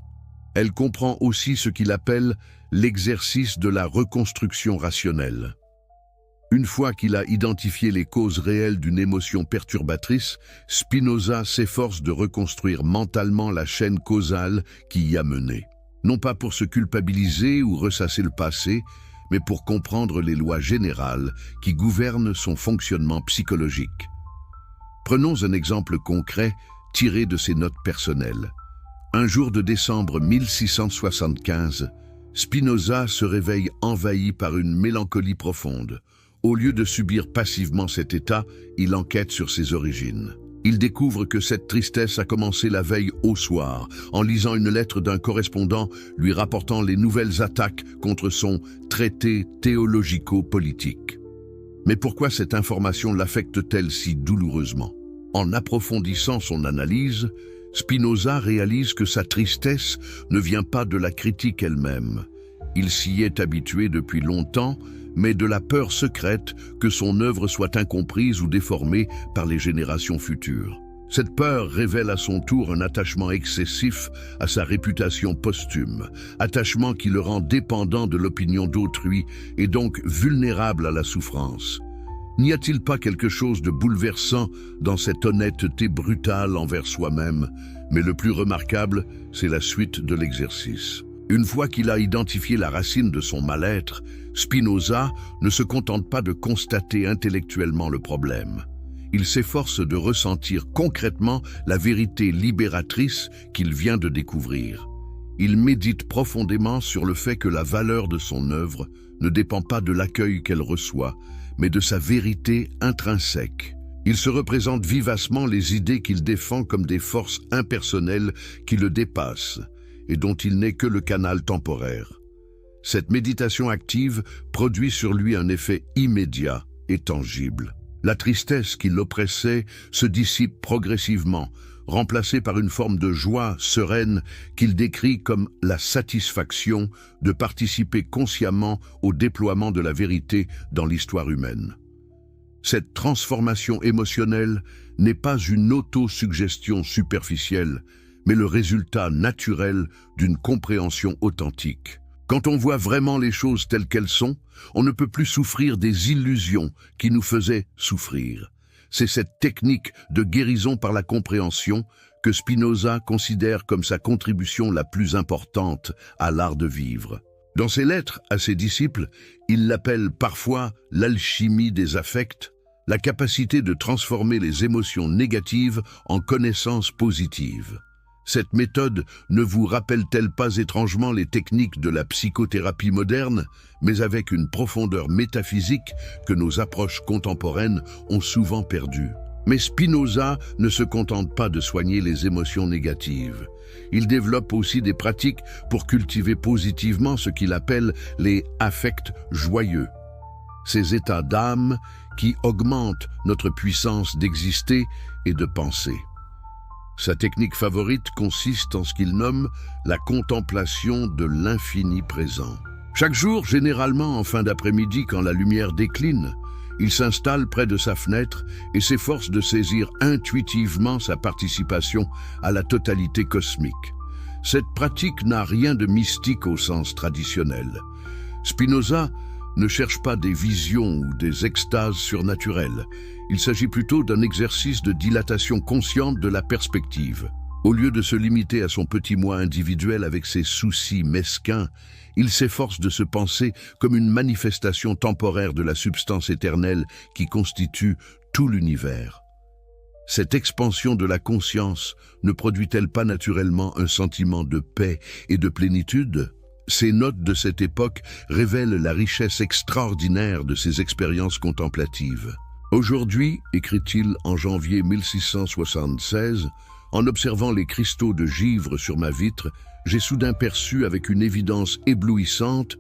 Elle comprend aussi ce qu'il appelle l'exercice de la reconstruction rationnelle. Une fois qu'il a identifié les causes réelles d'une émotion perturbatrice, Spinoza s'efforce de reconstruire mentalement la chaîne causale qui y a mené. Non pas pour se culpabiliser ou ressasser le passé, mais pour comprendre les lois générales qui gouvernent son fonctionnement psychologique. Prenons un exemple concret tiré de ses notes personnelles. Un jour de décembre 1675, Spinoza se réveille envahi par une mélancolie profonde. Au lieu de subir passivement cet état, il enquête sur ses origines. Il découvre que cette tristesse a commencé la veille au soir, en lisant une lettre d'un correspondant lui rapportant les nouvelles attaques contre son traité théologico-politique. Mais pourquoi cette information l'affecte-t-elle si douloureusement? En approfondissant son analyse, Spinoza réalise que sa tristesse ne vient pas de la critique elle-même. Il s'y est habitué depuis longtemps, mais de la peur secrète que son œuvre soit incomprise ou déformée par les générations futures. Cette peur révèle à son tour un attachement excessif à sa réputation posthume, attachement qui le rend dépendant de l'opinion d'autrui et donc vulnérable à la souffrance. N'y a-t-il pas quelque chose de bouleversant dans cette honnêteté brutale envers soi-même? Mais le plus remarquable, c'est la suite de l'exercice. Une fois qu'il a identifié la racine de son mal-être, Spinoza ne se contente pas de constater intellectuellement le problème. Il s'efforce de ressentir concrètement la vérité libératrice qu'il vient de découvrir. Il médite profondément sur le fait que la valeur de son œuvre ne dépend pas de l'accueil qu'elle reçoit, mais de sa vérité intrinsèque. Il se représente vivacement les idées qu'il défend comme des forces impersonnelles qui le dépassent et dont il n'est que le canal temporaire. Cette méditation active produit sur lui un effet immédiat et tangible. La tristesse qui l'oppressait se dissipe progressivement, remplacée par une forme de joie sereine qu'il décrit comme la satisfaction de participer consciemment au déploiement de la vérité dans l'histoire humaine. Cette transformation émotionnelle n'est pas une autosuggestion superficielle, mais le résultat naturel d'une compréhension authentique. Quand on voit vraiment les choses telles qu'elles sont, on ne peut plus souffrir des illusions qui nous faisaient souffrir. C'est cette technique de guérison par la compréhension que Spinoza considère comme sa contribution la plus importante à l'art de vivre. Dans ses lettres à ses disciples, il l'appelle parfois l'alchimie des affects, la capacité de transformer les émotions négatives en connaissances positives. Cette méthode ne vous rappelle-t-elle pas étrangement les techniques de la psychothérapie moderne, mais avec une profondeur métaphysique que nos approches contemporaines ont souvent perdue? Mais Spinoza ne se contente pas de soigner les émotions négatives. Il développe aussi des pratiques pour cultiver positivement ce qu'il appelle les affects joyeux. Ces états d'âme qui augmentent notre puissance d'exister et de penser. Sa technique favorite consiste en ce qu'il nomme la contemplation de l'infini présent. Chaque jour, généralement en fin d'après-midi quand la lumière décline, il s'installe près de sa fenêtre et s'efforce de saisir intuitivement sa participation à la totalité cosmique. Cette pratique n'a rien de mystique au sens traditionnel. Spinoza ne cherche pas des visions ou des extases surnaturelles. Il s'agit plutôt d'un exercice de dilatation consciente de la perspective. Au lieu de se limiter à son petit moi individuel avec ses soucis mesquins, il s'efforce de se penser comme une manifestation temporaire de la substance éternelle qui constitue tout l'univers. Cette expansion de la conscience ne produit-elle pas naturellement un sentiment de paix et de plénitude ? Ces notes de cette époque révèlent la richesse extraordinaire de ces expériences contemplatives. Aujourd'hui, écrit-il en janvier 1676, en observant les cristaux de givre sur ma vitre, j'ai soudain perçu avec une évidence éblouissante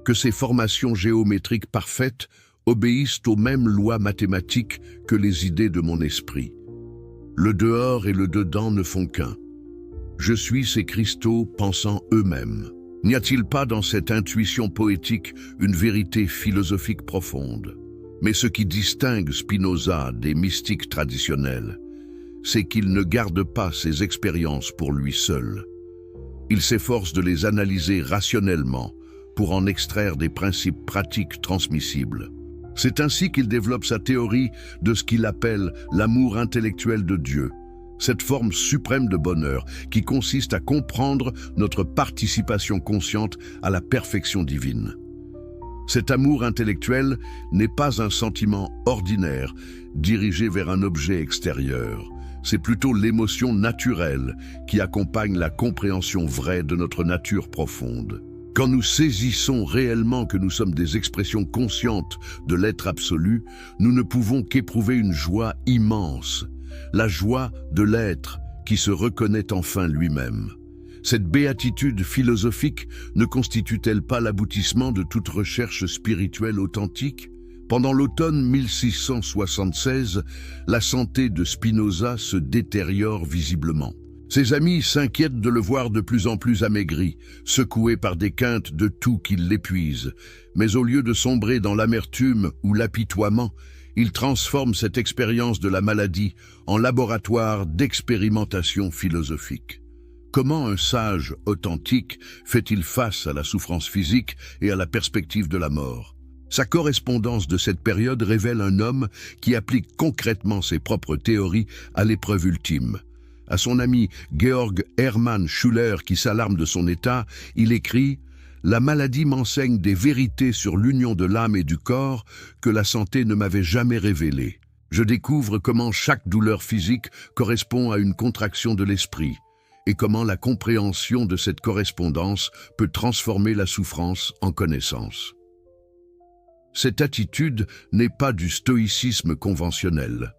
que ces formations géométriques parfaites obéissent aux mêmes lois mathématiques que les idées de mon esprit. Le dehors et le dedans ne font qu'un. Je suis ces cristaux pensant eux-mêmes. N'y a-t-il pas dans cette intuition poétique une vérité philosophique profonde? Mais ce qui distingue Spinoza des mystiques traditionnels, c'est qu'il ne garde pas ses expériences pour lui seul. Il s'efforce de les analyser rationnellement pour en extraire des principes pratiques transmissibles. C'est ainsi qu'il développe sa théorie de ce qu'il appelle l'amour intellectuel de Dieu, cette forme suprême de bonheur qui consiste à comprendre notre participation consciente à la perfection divine. Cet amour intellectuel n'est pas un sentiment ordinaire dirigé vers un objet extérieur. C'est plutôt l'émotion naturelle qui accompagne la compréhension vraie de notre nature profonde. Quand nous saisissons réellement que nous sommes des expressions conscientes de l'être absolu, nous ne pouvons qu'éprouver une joie immense, la joie de l'être qui se reconnaît enfin lui-même. Cette béatitude philosophique ne constitue-t-elle pas l'aboutissement de toute recherche spirituelle authentique? Pendant l'automne 1676, la santé de Spinoza se détériore visiblement. Ses amis s'inquiètent de le voir de plus en plus amaigri, secoué par des quintes de tout qui l'épuisent. Mais au lieu de sombrer dans l'amertume ou l'apitoiement, il transforme cette expérience de la maladie en laboratoire d'expérimentation philosophique. Comment un sage authentique fait-il face à la souffrance physique et à la perspective de la mort? Sa correspondance de cette période révèle un homme qui applique concrètement ses propres théories à l'épreuve ultime. À son ami Georg Hermann Schuller, qui s'alarme de son état, il écrit « La maladie m'enseigne des vérités sur l'union de l'âme et du corps que la santé ne m'avait jamais révélées. Je découvre comment chaque douleur physique correspond à une contraction de l'esprit. et comment la compréhension de cette correspondance peut transformer la souffrance en connaissance. Cette attitude n'est pas du stoïcisme conventionnel.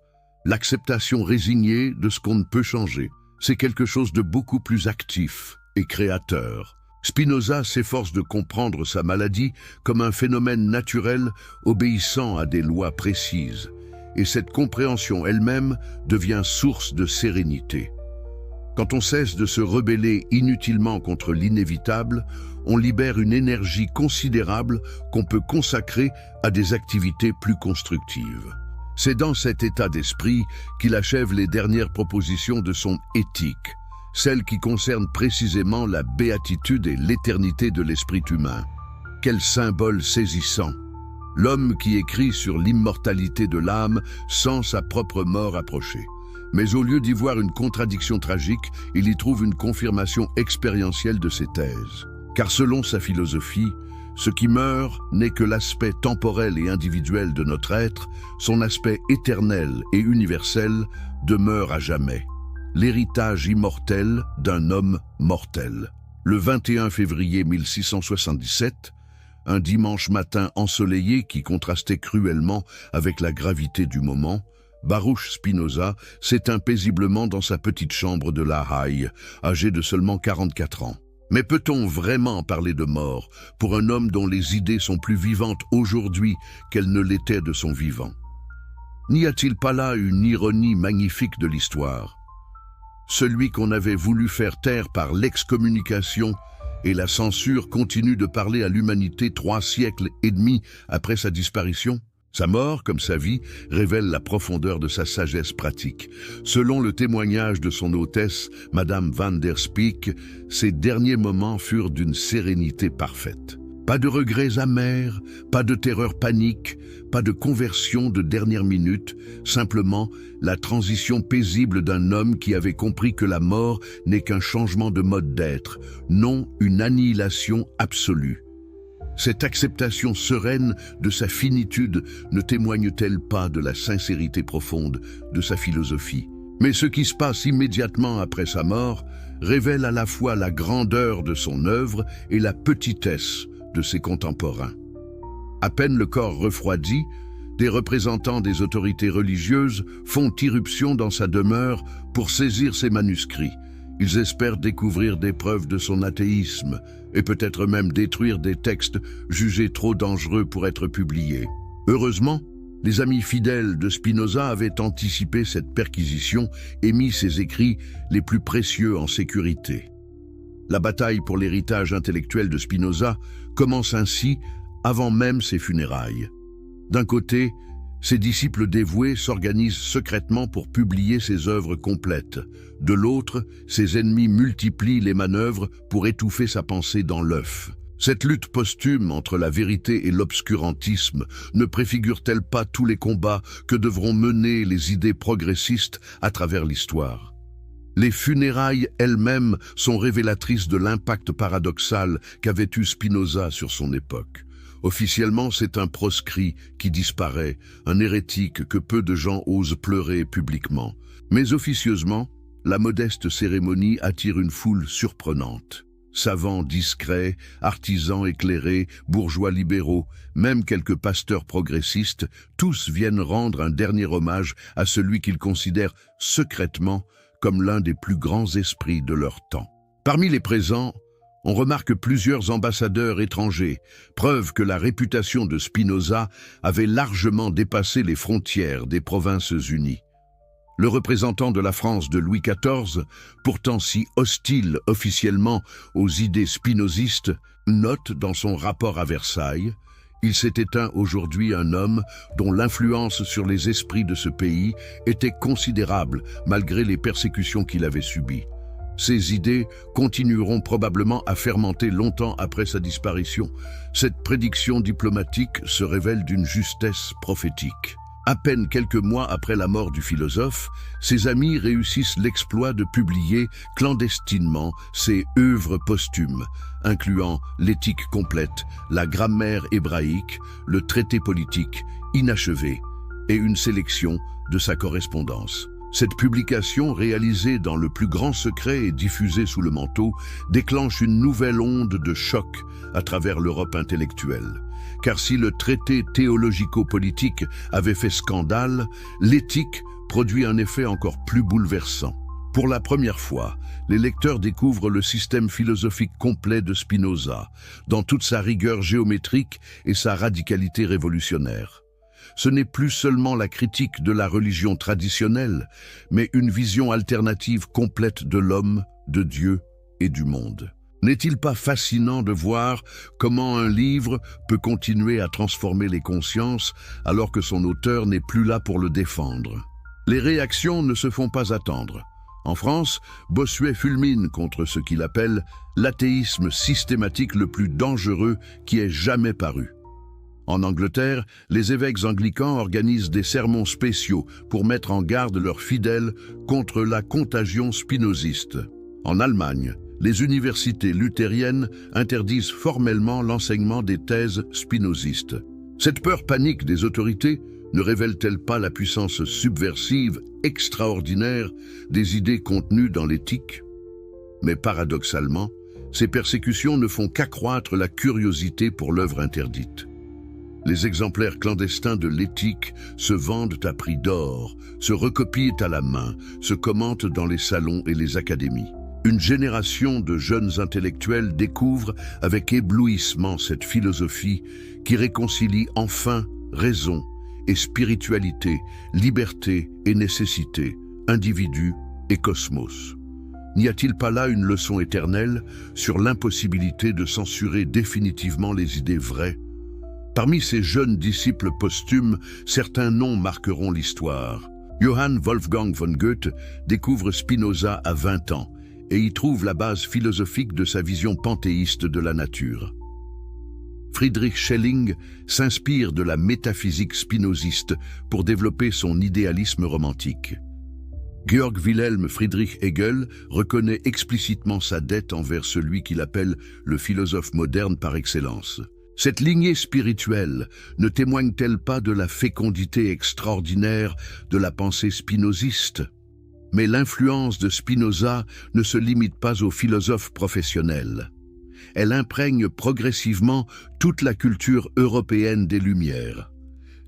L'acceptation résignée de ce qu'on ne peut changer, c'est quelque chose de beaucoup plus actif et créateur. Spinoza s'efforce de comprendre sa maladie comme un phénomène naturel obéissant à des lois précises, et cette compréhension elle-même devient source de sérénité. Quand on cesse de se rebeller inutilement contre l'inévitable, on libère une énergie considérable qu'on peut consacrer à des activités plus constructives. C'est dans cet état d'esprit qu'il achève les dernières propositions de son Éthique, celles qui concernent précisément la béatitude et l'éternité de l'esprit humain. Quel symbole saisissant! L'homme qui écrit sur l'immortalité de l'âme sent sa propre mort approcher. Mais au lieu d'y voir une contradiction tragique, il y trouve une confirmation expérientielle de ses thèses. Car selon sa philosophie, ce qui meurt n'est que l'aspect temporel et individuel de notre être, son aspect éternel et universel demeure à jamais. L'héritage immortel d'un homme mortel. Le 21 février 1677, un dimanche matin ensoleillé qui contrastait cruellement avec la gravité du moment, Baruch Spinoza s'éteint paisiblement dans sa petite chambre de La Haye, âgé de seulement 44 ans. Mais peut-on vraiment parler de mort pour un homme dont les idées sont plus vivantes aujourd'hui qu'elles ne l'étaient de son vivant? N'y a-t-il pas là une ironie magnifique de l'histoire? Celui qu'on avait voulu faire taire par l'excommunication et la censure continue de parler à l'humanité 3 siècles et demi après sa disparition? Sa mort, comme sa vie, révèle la profondeur de sa sagesse pratique. Selon le témoignage de son hôtesse, Madame van der Speyk, ses derniers moments furent d'une sérénité parfaite. Pas de regrets amers, pas de terreur panique, pas de conversion de dernière minute, simplement la transition paisible d'un homme qui avait compris que la mort n'est qu'un changement de mode d'être, non une annihilation absolue. Cette acceptation sereine de sa finitude ne témoigne-t-elle pas de la sincérité profonde de sa philosophie? Mais ce qui se passe immédiatement après sa mort révèle à la fois la grandeur de son œuvre et la petitesse de ses contemporains. À peine le corps refroidi, des représentants des autorités religieuses font irruption dans sa demeure pour saisir ses manuscrits. Ils espèrent découvrir des preuves de son athéisme et peut-être même détruire des textes jugés trop dangereux pour être publiés. Heureusement, les amis fidèles de Spinoza avaient anticipé cette perquisition et mis ses écrits les plus précieux en sécurité. La bataille pour l'héritage intellectuel de Spinoza commence ainsi avant même ses funérailles. D'un côté, ses disciples dévoués s'organisent secrètement pour publier ses œuvres complètes. De l'autre, ses ennemis multiplient les manœuvres pour étouffer sa pensée dans l'œuf. Cette lutte posthume entre la vérité et l'obscurantisme ne préfigure-t-elle pas tous les combats que devront mener les idées progressistes à travers l'histoire? Les funérailles elles-mêmes sont révélatrices de l'impact paradoxal qu'avait eu Spinoza sur son époque. Officiellement, c'est un proscrit qui disparaît, un hérétique que peu de gens osent pleurer publiquement. Mais officieusement, la modeste cérémonie attire une foule surprenante. Savants discrets, artisans éclairés, bourgeois libéraux, même quelques pasteurs progressistes, tous viennent rendre un dernier hommage à celui qu'ils considèrent secrètement comme l'un des plus grands esprits de leur temps. Parmi les présents, on remarque plusieurs ambassadeurs étrangers, preuve que la réputation de Spinoza avait largement dépassé les frontières des Provinces-Unies. Le représentant de la France de Louis XIV, pourtant si hostile officiellement aux idées spinozistes, note dans son rapport à Versailles: « Il s'est éteint aujourd'hui un homme dont l'influence sur les esprits de ce pays était considérable malgré les persécutions qu'il avait subies. Ces idées continueront probablement à fermenter longtemps après sa disparition. Cette prédiction diplomatique se révèle d'une justesse prophétique. » À peine quelques mois après la mort du philosophe, ses amis réussissent l'exploit de publier clandestinement ses œuvres posthumes, incluant l'éthique complète, la grammaire hébraïque, le traité politique inachevé et une sélection de sa correspondance. Cette publication, réalisée dans le plus grand secret et diffusée sous le manteau, déclenche une nouvelle onde de choc à travers l'Europe intellectuelle. Car si le traité théologico-politique avait fait scandale, l'éthique produit un effet encore plus bouleversant. Pour la première fois, les lecteurs découvrent le système philosophique complet de Spinoza, dans toute sa rigueur géométrique et sa radicalité révolutionnaire. Ce n'est plus seulement la critique de la religion traditionnelle, mais une vision alternative complète de l'homme, de Dieu et du monde. N'est-il pas fascinant de voir comment un livre peut continuer à transformer les consciences alors que son auteur n'est plus là pour le défendre? Les réactions ne se font pas attendre. En France, Bossuet fulmine contre ce qu'il appelle l'athéisme systématique le plus dangereux qui ait jamais paru. En Angleterre, les évêques anglicans organisent des sermons spéciaux pour mettre en garde leurs fidèles contre la contagion spinoziste. En Allemagne, les universités luthériennes interdisent formellement l'enseignement des thèses spinozistes. Cette peur panique des autorités ne révèle-t-elle pas la puissance subversive extraordinaire des idées contenues dans l'éthique? Mais paradoxalement, ces persécutions ne font qu'accroître la curiosité pour l'œuvre interdite. Les exemplaires clandestins de l'éthique se vendent à prix d'or, se recopient à la main, se commentent dans les salons et les académies. Une génération de jeunes intellectuels découvre avec éblouissement cette philosophie qui réconcilie enfin raison et spiritualité, liberté et nécessité, individu et cosmos. N'y a-t-il pas là une leçon éternelle sur l'impossibilité de censurer définitivement les idées vraies? Parmi ces jeunes disciples posthumes, certains noms marqueront l'histoire. Johann Wolfgang von Goethe découvre Spinoza à 20 ans et y trouve la base philosophique de sa vision panthéiste de la nature. Friedrich Schelling s'inspire de la métaphysique spinoziste pour développer son idéalisme romantique. Georg Wilhelm Friedrich Hegel reconnaît explicitement sa dette envers celui qu'il appelle le philosophe moderne par excellence. Cette lignée spirituelle ne témoigne-t-elle pas de la fécondité extraordinaire de la pensée spinoziste? Mais l'influence de Spinoza ne se limite pas aux philosophes professionnels. Elle imprègne progressivement toute la culture européenne des Lumières.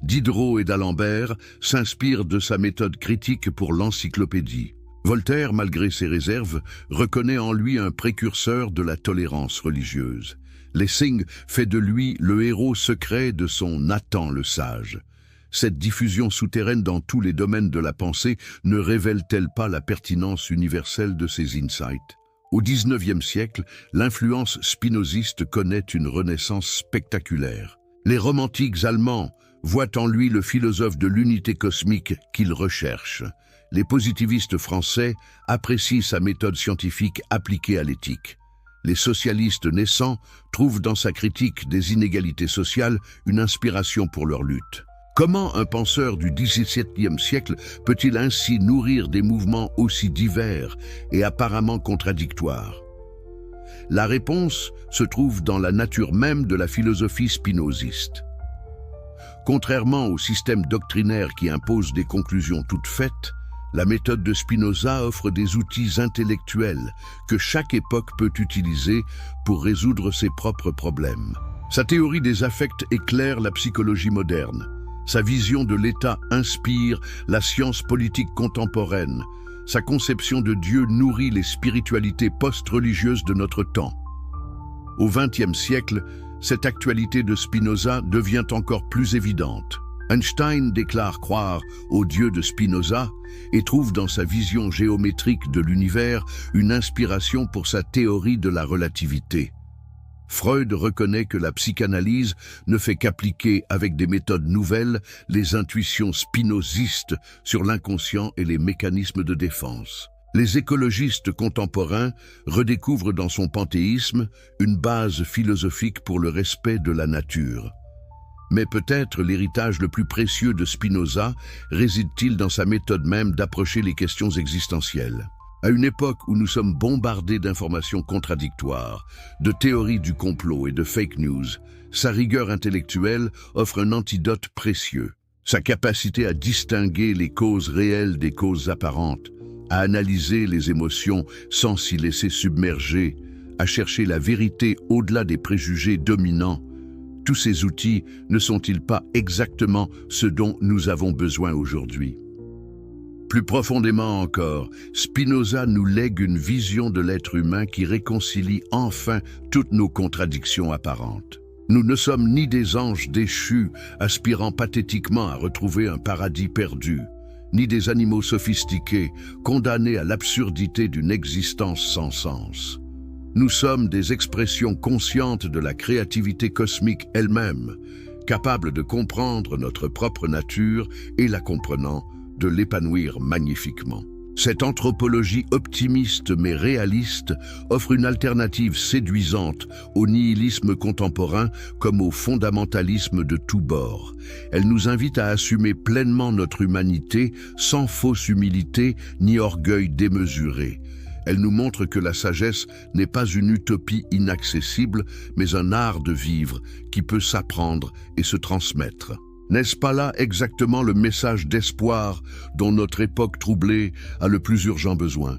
Diderot et d'Alembert s'inspirent de sa méthode critique pour l'encyclopédie. Voltaire, malgré ses réserves, reconnaît en lui un précurseur de la tolérance religieuse. Lessing fait de lui le héros secret de son Nathan le sage. Cette diffusion souterraine dans tous les domaines de la pensée ne révèle-t-elle pas la pertinence universelle de ces insights? Au XIXe siècle, l'influence spinoziste connaît une renaissance spectaculaire. Les romantiques allemands voient en lui le philosophe de l'unité cosmique qu'ils recherchent. Les positivistes français apprécient sa méthode scientifique appliquée à l'éthique. Les socialistes naissants trouvent dans sa critique des inégalités sociales une inspiration pour leur lutte. Comment un penseur du XVIIe siècle peut-il ainsi nourrir des mouvements aussi divers et apparemment contradictoires? La réponse se trouve dans la nature même de la philosophie spinoziste. Contrairement au système doctrinaire qui impose des conclusions toutes faites, la méthode de Spinoza offre des outils intellectuels que chaque époque peut utiliser pour résoudre ses propres problèmes. Sa théorie des affects éclaire la psychologie moderne. Sa vision de l'État inspire la science politique contemporaine. Sa conception de Dieu nourrit les spiritualités post-religieuses de notre temps. Au XXe siècle, cette actualité de Spinoza devient encore plus évidente. Einstein déclare croire au Dieu de Spinoza et trouve dans sa vision géométrique de l'univers une inspiration pour sa théorie de la relativité. Freud reconnaît que la psychanalyse ne fait qu'appliquer avec des méthodes nouvelles les intuitions spinozistes sur l'inconscient et les mécanismes de défense. Les écologistes contemporains redécouvrent dans son panthéisme une base philosophique pour le respect de la nature. Mais peut-être l'héritage le plus précieux de Spinoza réside-t-il dans sa méthode même d'approcher les questions existentielles. À une époque où nous sommes bombardés d'informations contradictoires, de théories du complot et de fake news, sa rigueur intellectuelle offre un antidote précieux. Sa capacité à distinguer les causes réelles des causes apparentes, à analyser les émotions sans s'y laisser submerger, à chercher la vérité au-delà des préjugés dominants, tous ces outils ne sont-ils pas exactement ce dont nous avons besoin aujourd'hui? Plus profondément encore, Spinoza nous lègue une vision de l'être humain qui réconcilie enfin toutes nos contradictions apparentes. Nous ne sommes ni des anges déchus, aspirant pathétiquement à retrouver un paradis perdu, ni des animaux sophistiqués, condamnés à l'absurdité d'une existence sans sens. Nous sommes des expressions conscientes de la créativité cosmique elle-même, capables de comprendre notre propre nature et, la comprenant, de l'épanouir magnifiquement. Cette anthropologie optimiste mais réaliste offre une alternative séduisante au nihilisme contemporain comme au fondamentalisme de tous bords. Elle nous invite à assumer pleinement notre humanité sans fausse humilité ni orgueil démesuré. Elle nous montre que la sagesse n'est pas une utopie inaccessible, mais un art de vivre qui peut s'apprendre et se transmettre. N'est-ce pas là exactement le message d'espoir dont notre époque troublée a le plus urgent besoin?